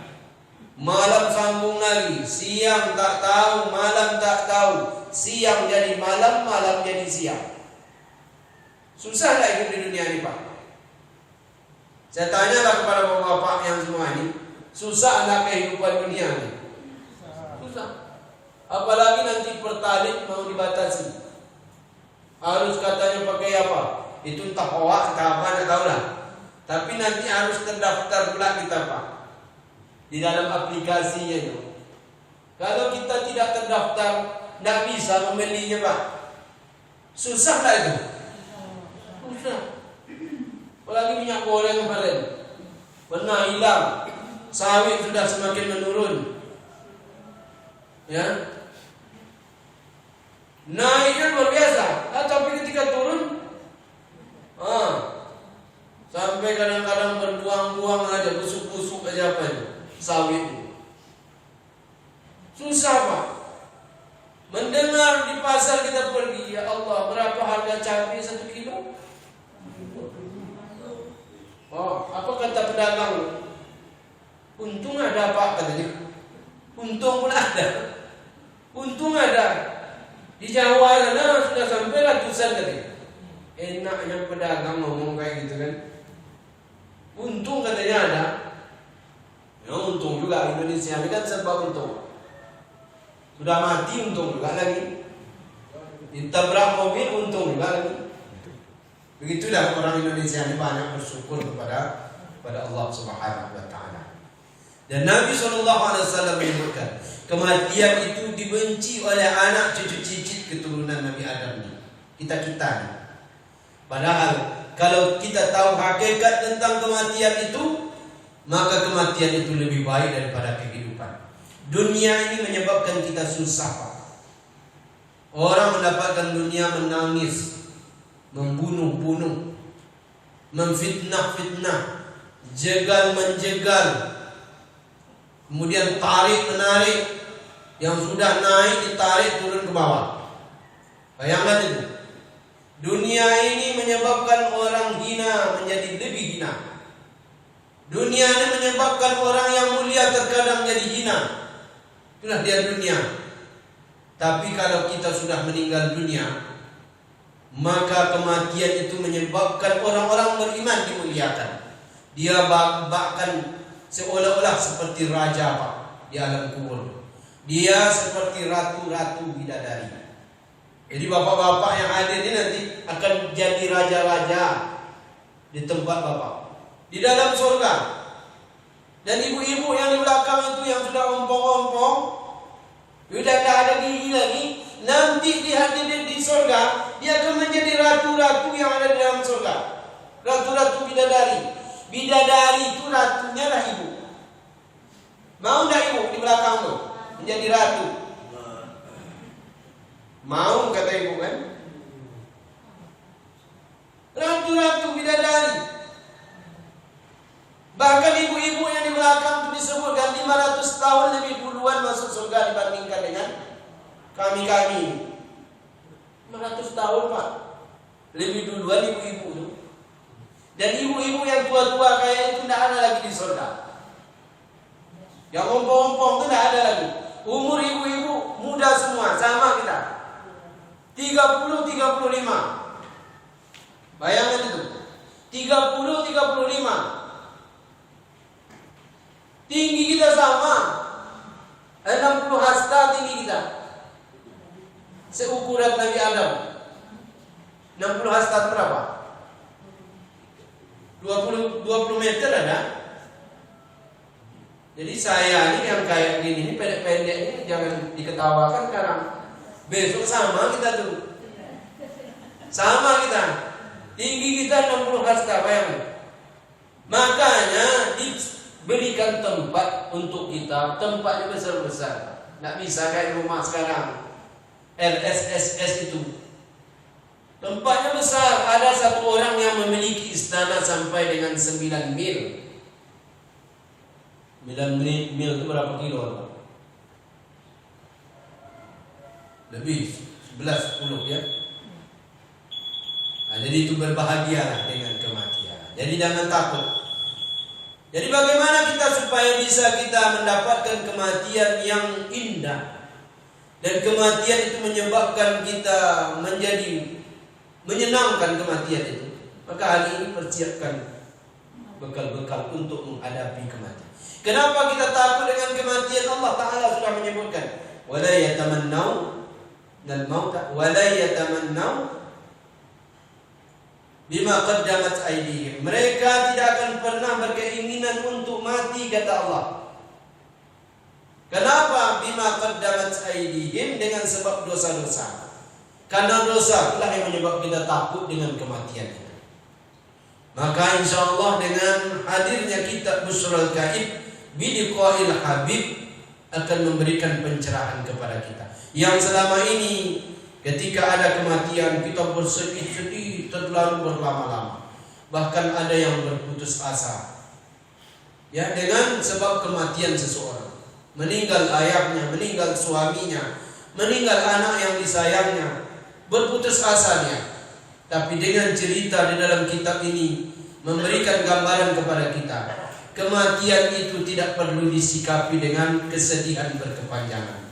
Malam sambung lagi, siang tak tahu, malam tak tahu. Siang jadi malam, malam jadi siang. Susah tak hidup di dunia ini Pak? Saya tanyalah kepada bapak-bapak yang semua ini, susah nak kehidupan dunia ini? Susah. Apalagi nanti pertalite mau dibatasi. Harus katanya pakai apa? Itu entah hoak, entah apa, tak tahulah. Tapi nanti harus terdaftar pula kita Pak di dalam aplikasinya itu. Kalau kita tidak terdaftar, tidak bisa membelinya Pak. Susah tak itu? Susah. Apalagi minyak goreng kemarin pernah hilang, sawit sudah semakin menurun. Ya, naiknya luar biasa. Tapi ketika turun, sampai kadang-kadang berbuang-buang aja, busuk-busuk aja apa itu sawit. Susah Pak. Mendengar di pasar kita pergi, ya Allah berapa harga cabai 1 kilo? Apa kata pedagang? Untung ada Pak katanya. Untung pun ada. Untung ada. Di Jawa sana sudah sampai ratusan tadi. Enaknya pedagang ngomong kayak gitu kan. Untung katanya ada. Ya untung juga, Indonesia ini kan serba untung. Sudah mati untung juga lagi. Ditabrak mobil untung juga lagi. Begitulah orang Indonesia ini banyak bersyukur kepada Allah Subhanahu wa taala. Dan Nabi SAW menyebutkan kematian itu dibenci oleh anak cucu cicit keturunan Nabi Adam ini. Kita-kita nih. Padahal kalau kita tahu hakikat tentang kematian itu, maka kematian itu lebih baik daripada kehidupan. Dunia ini menyebabkan kita susah Pak. Orang mendapatkan dunia menangis, membunuh-bunuh, memfitnah-fitnah, jegal-menjegal, kemudian tarik-menarik, yang sudah naik ditarik turun ke bawah. Bayangkan itu. Dunia ini menyebabkan orang hina menjadi lebih hina. Dunia ini menyebabkan orang yang mulia terkadang jadi hina. Itulah dia dunia. Tapi kalau kita sudah meninggal dunia, maka kematian itu menyebabkan orang-orang beriman dimuliakan. Dia bahkan seolah-olah seperti raja Pak di alam kubur. Dia seperti ratu-ratu bidadari. Jadi bapak-bapak yang hadir ini nanti akan jadi raja-raja di tempat bapak di dalam surga. Dan ibu-ibu yang di belakang itu yang sudah ompong-ompong, sudah tidak ada gigi lagi, nanti dihadirin di surga, dia akan menjadi ratu-ratu yang ada di dalam surga. Ratu-ratu bidadari. Bidadari itu ratunya lah ibu. Mau tidak ibu di belakang tuh menjadi ratu? Mau kata ibu kan? Ratu-ratu bidadari. Bahkan ibu-ibu yang di belakang itu disebutkan 500 tahun lebih duluan masuk surga dibandingkan dengan kami-kami. 500 tahun Pak, lebih duluan ibu-ibu itu. Dan ibu-ibu yang tua-tua kayak itu tidak ada lagi di surga. Yang ompong-ompong itu tidak ada lagi. Umur ibu-ibu muda semua, sama kita. 30-35. Bayangkan itu. 30-35. Tinggi kita sama. 60 hasta tinggi kita. Seukuran Nabi Adam. 60 hasta berapa? 20 meter ada. Jadi saya ini yang kayak gini, ini pendek-pendek ini jangan diketawakan sekarang. Besok sama kita tuh. Sama kita. Tinggi kita 60 hasta, bayangkan. Makanya diberikan tempat untuk kita, tempatnya besar-besar. Nggak bisa kayak rumah sekarang. LSSS itu. Tempatnya besar. Ada satu orang yang memiliki istana sampai dengan 9 mil. 9 mil itu berapa kilo? Lebih 11-10 ya. Nah, jadi itu berbahagialah dengan kematian. Jadi jangan takut. Jadi bagaimana kita supaya bisa kita mendapatkan kematian yang indah. Dan kematian itu menyebabkan kita menjadi menyenangkan kematian itu. Maka hari ini persiapkan bekal-bekal untuk menghadapi kematian. Kenapa kita takut dengan kematian? Allah Ta'ala sudah menyebutkan, wala yatamannau dan mauta wala yatamannau bima qaddamat aydihim. Mereka tidak akan pernah berkeinginan untuk mati, kata Allah. Kenapa? Bima qaddamat aydihim, dengan sebab dosa-dosa. Karena dosa itulah yang menyebabkan kita takut dengan kematian. Maka insya Allah dengan hadirnya kitab Bushrul Gaib Bidiqail Habib akan memberikan pencerahan kepada kita. Yang selama ini ketika ada kematian kita bersedih-sedih terlalu berlama-lama. Bahkan ada yang berputus asa. Ya, dengan sebab kematian seseorang. Meninggal ayahnya, meninggal suaminya, meninggal anak yang disayangnya, berputus asanya. Tapi dengan cerita di dalam kitab ini memberikan gambaran kepada kita, kematian itu tidak perlu disikapi dengan kesedihan berkepanjangan.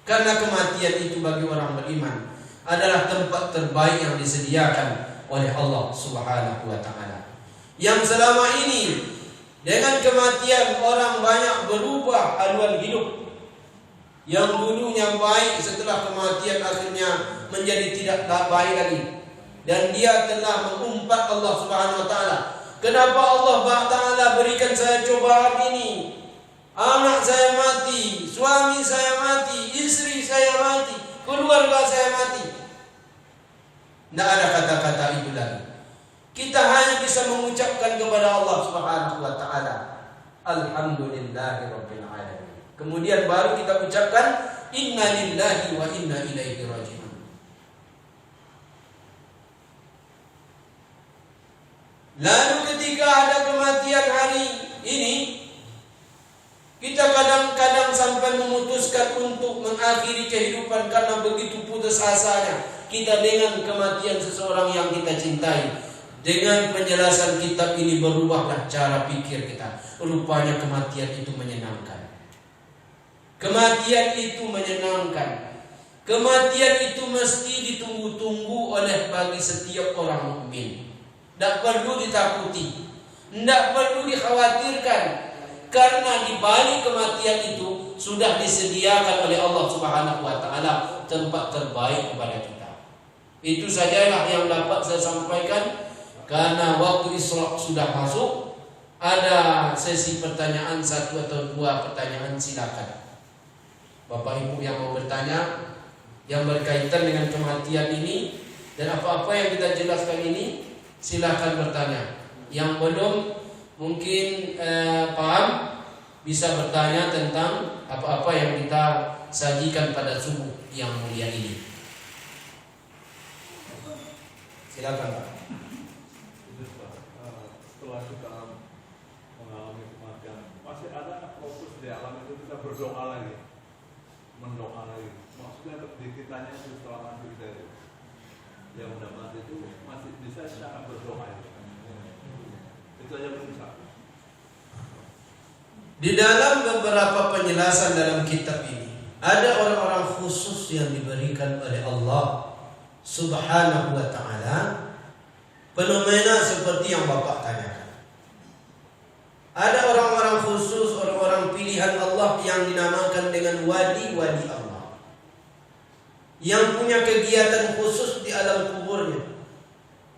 Karena kematian itu bagi orang beriman adalah tempat terbaik yang disediakan oleh Allah Subhanahu wa Ta'ala. Yang selama ini dengan kematian orang banyak berubah haluan hidup. Yang dulunya baik setelah kematian akhirnya menjadi tidak baik lagi. Dan dia telah mengumpat Allah Subhanahu wa Ta'ala. Kenapa Allah Ta'ala berikan saya cobaan ini? Anak saya mati, suami saya mati, istri saya mati, keluarga saya mati. Tidak ada kata-kata itu lagi. Kita hanya bisa mengucapkan kepada Allah Subhanahu wa Ta'ala, Alhamdulillahirabbil alamin. Kemudian baru kita ucapkan inna lillahi wa inna ilaihi raji'un. Lalu ketika ada kematian hari ini, kita kadang-kadang sampai memutuskan untuk mengakhiri kehidupan karena begitu putus asanya kita dengan kematian seseorang yang kita cintai. Dengan penjelasan kitab ini berubahlah cara pikir kita. Rupanya kematian itu menyenangkan. Kematian itu menyenangkan. Kematian itu mesti ditunggu-tunggu oleh bagi setiap orang mukmin. Tidak perlu ditakuti, tidak perlu dikhawatirkan, karena di balik kematian itu sudah disediakan oleh Allah Subhanahu wa Ta'ala tempat terbaik kepada kita. Itu sajalah yang dapat saya sampaikan. Karena waktu Isra sudah masuk, ada sesi pertanyaan 1 atau 2 pertanyaan, silakan. Bapak Ibu yang mau bertanya yang berkaitan dengan kematian ini dan apa-apa yang kita jelaskan ini, silakan bertanya. Yang belum mungkin paham bisa bertanya tentang apa-apa yang kita sajikan pada subuh yang mulia ini. Silakan Pak. Setelah kita mengalami kematian, masih ada fokus di alam itu kita berdoa lagi, mendoa lagi. Maksudnya di kitanya itu setelah mati kita itu, yang udah mati itu masih bisa cara berdoa itu. Itu aja belum bisa. Di dalam beberapa penjelasan dalam kitab ini, ada orang-orang khusus yang diberikan oleh Allah Subhanahu wa ta'ala fenomena seperti yang Bapak tanyakan. Ada orang-orang khusus, orang-orang pilihan Allah yang dinamakan dengan wali-wali Allah, yang punya kegiatan khusus di alam kuburnya.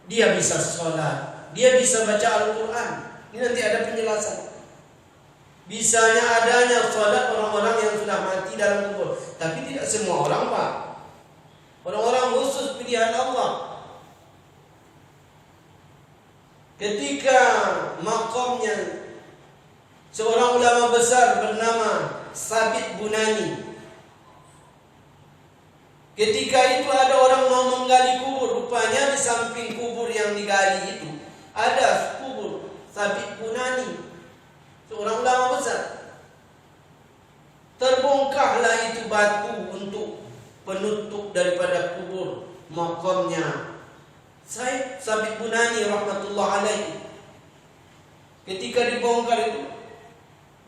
Dia bisa sholat, dia bisa baca Al-Quran. Ini nanti ada penjelasan. Bisanya adanya sholat orang-orang yang sudah mati dalam kubur. Tapi tidak semua orang Pak. Orang-orang khusus pilihan Allah. Ketika makamnya seorang ulama besar bernama Sabit Bunani, ketika itu ada orang mau menggali kubur. Rupanya di samping kubur yang digali itu ada kubur Sabit Bunani, seorang ulama besar. Terbongkarlah itu batu untuk penutup daripada kubur makamnya Said Sabit Bunani rahmatullah alaihi. Ketika dibongkar itu,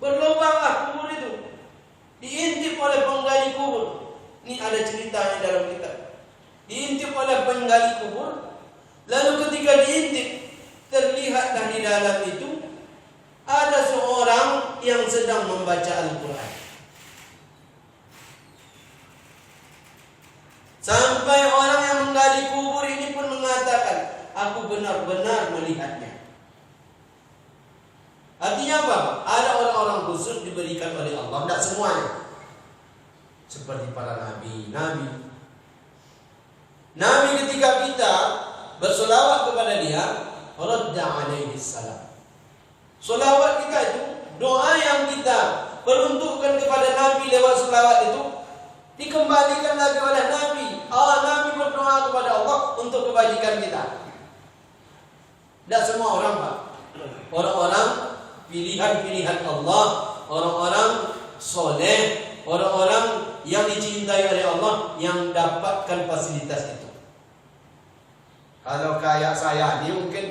berlubanglah kubur itu, diintip oleh penggali kubur. Ini ada ceritanya dalam kitab. Diintip oleh penggali kubur. Lalu ketika diintip, terlihatlah di dalam itu ada seorang yang sedang membaca Al-Quran. Sampai orang yang menggali kubur ini pun mengatakan, aku benar-benar melihatnya. Artinya apa? Ada orang-orang khusus diberikan oleh Allah, tidak semuanya. Seperti para nabi. Nabi ketika kita bersolawat kepada dia, radda alaihi salam. Solawat kita itu, doa yang kita peruntukkan kepada Nabi lewat solawat itu, dikembalikan lagi oleh Nabi. Nabi berdoa kepada Allah untuk kebajikan kita. Tidak semua orang Pak. Orang-orang pilihan-pilihan Allah, orang-orang soleh, orang-orang yang dicintai oleh Allah yang dapatkan fasilitas itu. Kalau kayak saya ini mungkin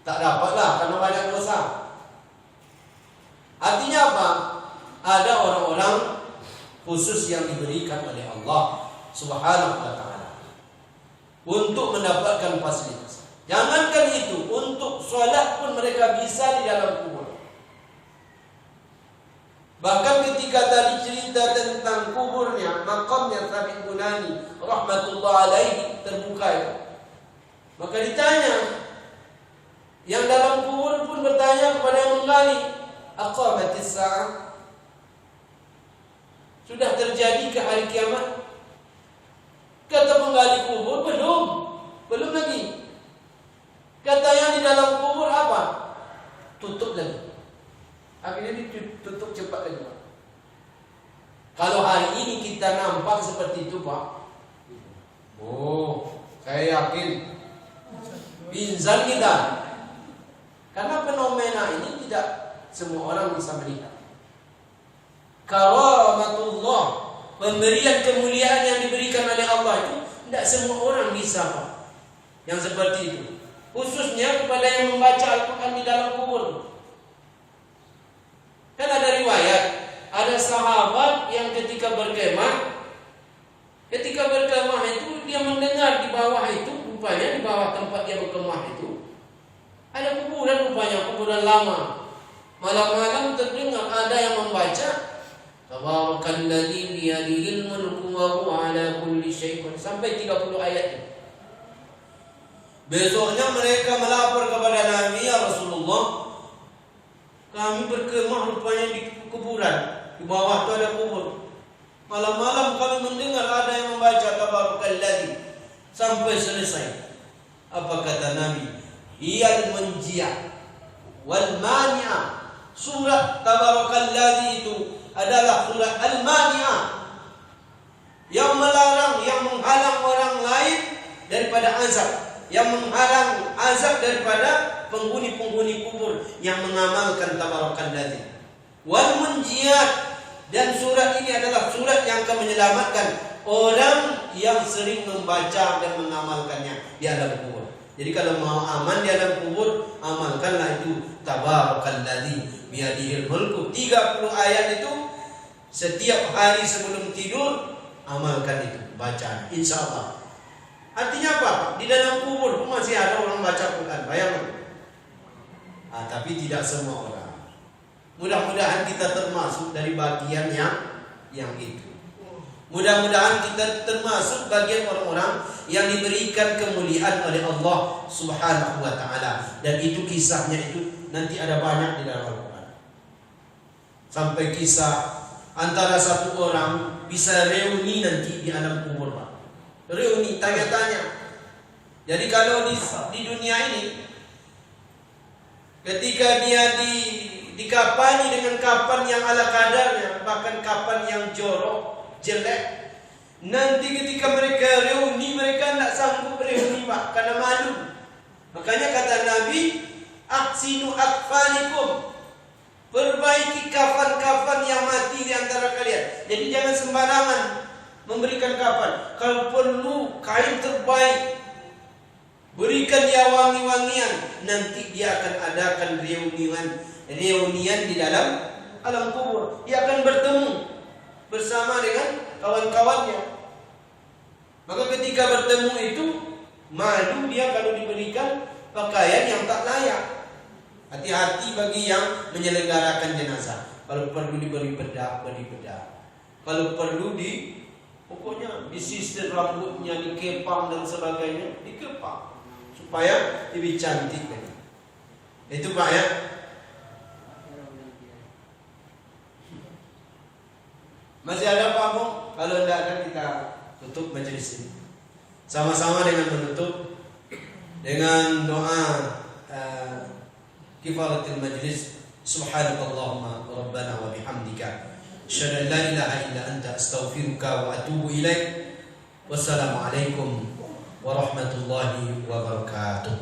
tak dapatlah karena banyak dosa. Artinya apa? Ada orang-orang khusus yang diberikan oleh Allah Subhanahu wa ta'ala untuk mendapatkan fasilitas. Jangankan itu, untuk sholat pun mereka bisa di dalam kubur. Bahkan ketika tadi cerita tentang kuburnya, makamnya Sabit Bunani rahmatullah alaihi terbuka itu, maka ditanya, yang dalam kubur pun bertanya kepada yang menggali, aqamatis sa'ah, sudah terjadi ke hari kiamat? Kata penggali kubur, belum lagi. Kata yang di dalam kubur apa? Tutup lagi. Akhirnya ditutup cepat lagi Pak. Kalau hari ini kita nampak seperti itu Pak, saya yakin pingsan kita. Karena fenomena ini tidak semua orang bisa melihat. Karamatullah, pemberian kemuliaan yang diberikan oleh Allah itu tidak semua orang bisa Pak, yang seperti itu. Khususnya kepada yang membaca Al-Quran di dalam kubur. Kan ada riwayat, ada sahabat yang ketika berkemah itu dia mendengar di bawah itu, rupanya di bawah tempat dia berkemah itu ada kuburan, rupanya kuburan lama. Malam-malam terdengar ada yang membaca Tabarakalladzi biyadihil mulku wa huwa ala kulli syai'in, sampai 30 ayat. Besoknya mereka melapor kepada Nabi, ya Rasulullah, kami berkemah rupanya di kuburan, di bawah itu ada kubur. Malam-malam kami mendengar ada yang membaca Tabarakalladzi sampai selesai. Apa kata Nabi? Iyal munjiyah wal mani'ah. Surat Tabarakalladzi itu adalah surat Al-Mani'ah, yang melarang, yang menghalang orang lain daripada azab. yang menghalang azab daripada penghuni-penghuni kubur yang mengamalkan tabarakalladzi. Wal munjiyat, dan surat ini adalah surat yang akan menyelamatkan orang yang sering membaca dan mengamalkannya di alam kubur. Jadi kalau mau aman di alam kubur, amalkanlah itu tabarakalladzi biyadihil mulku. 30 ayat itu setiap hari sebelum tidur amalkan itu, baca, insyaallah. Artinya apa? Di dalam kubur pun masih ada orang baca Quran, bayangkan. Tapi tidak semua orang. Mudah-mudahan kita termasuk dari bagian yang itu. Mudah-mudahan kita termasuk bagian orang-orang yang diberikan kemuliaan oleh Allah Subhanahu wa taala. Dan itu kisahnya itu nanti ada banyak di dalam Al-Quran. Sampai kisah antara satu orang bisa reuni nanti di alam kubur, Pak. Reuni, tanya-tanya. Jadi kalau di dunia ini, ketika dia dikapani dengan kapan yang ala kadarnya, bahkan kapan yang jorok, jelek, nanti ketika mereka reuni, mereka tidak sanggup reuni, Pak, karena malu. Makanya kata Nabi, aksinu akfanikum, perbaiki kafan-kafan yang mati di antara kalian. Jadi jangan sembarangan memberikan kafan. Kalau perlu kain terbaik, berikan dia wangi-wangian. Nanti dia akan adakan reunian di dalam alam kubur. Dia akan bertemu bersama dengan kawan-kawannya. Maka ketika bertemu itu, malu dia kalau diberikan pakaian yang tak layak. Hati-hati bagi yang menyelenggarakan jenazah. Kalau perlu diberi bedak, beri bedak. Kalau perlu pokoknya disisir rambutnya, dikepang dan sebagainya, dikepang supaya lebih cantik. Itu Pak ya. Masih ada Pak Mo? Kalau tidak ada kita tutup majelis ini. Sama-sama dengan menutup dengan doa kifaratul majlis. Subhanakallahumma rabbana wa bihamdika asyhadu an la ilaha illa anta astaghfiruka wa atubu ilaik. Wassalamualaikum warahmatullahi wabarakatuh.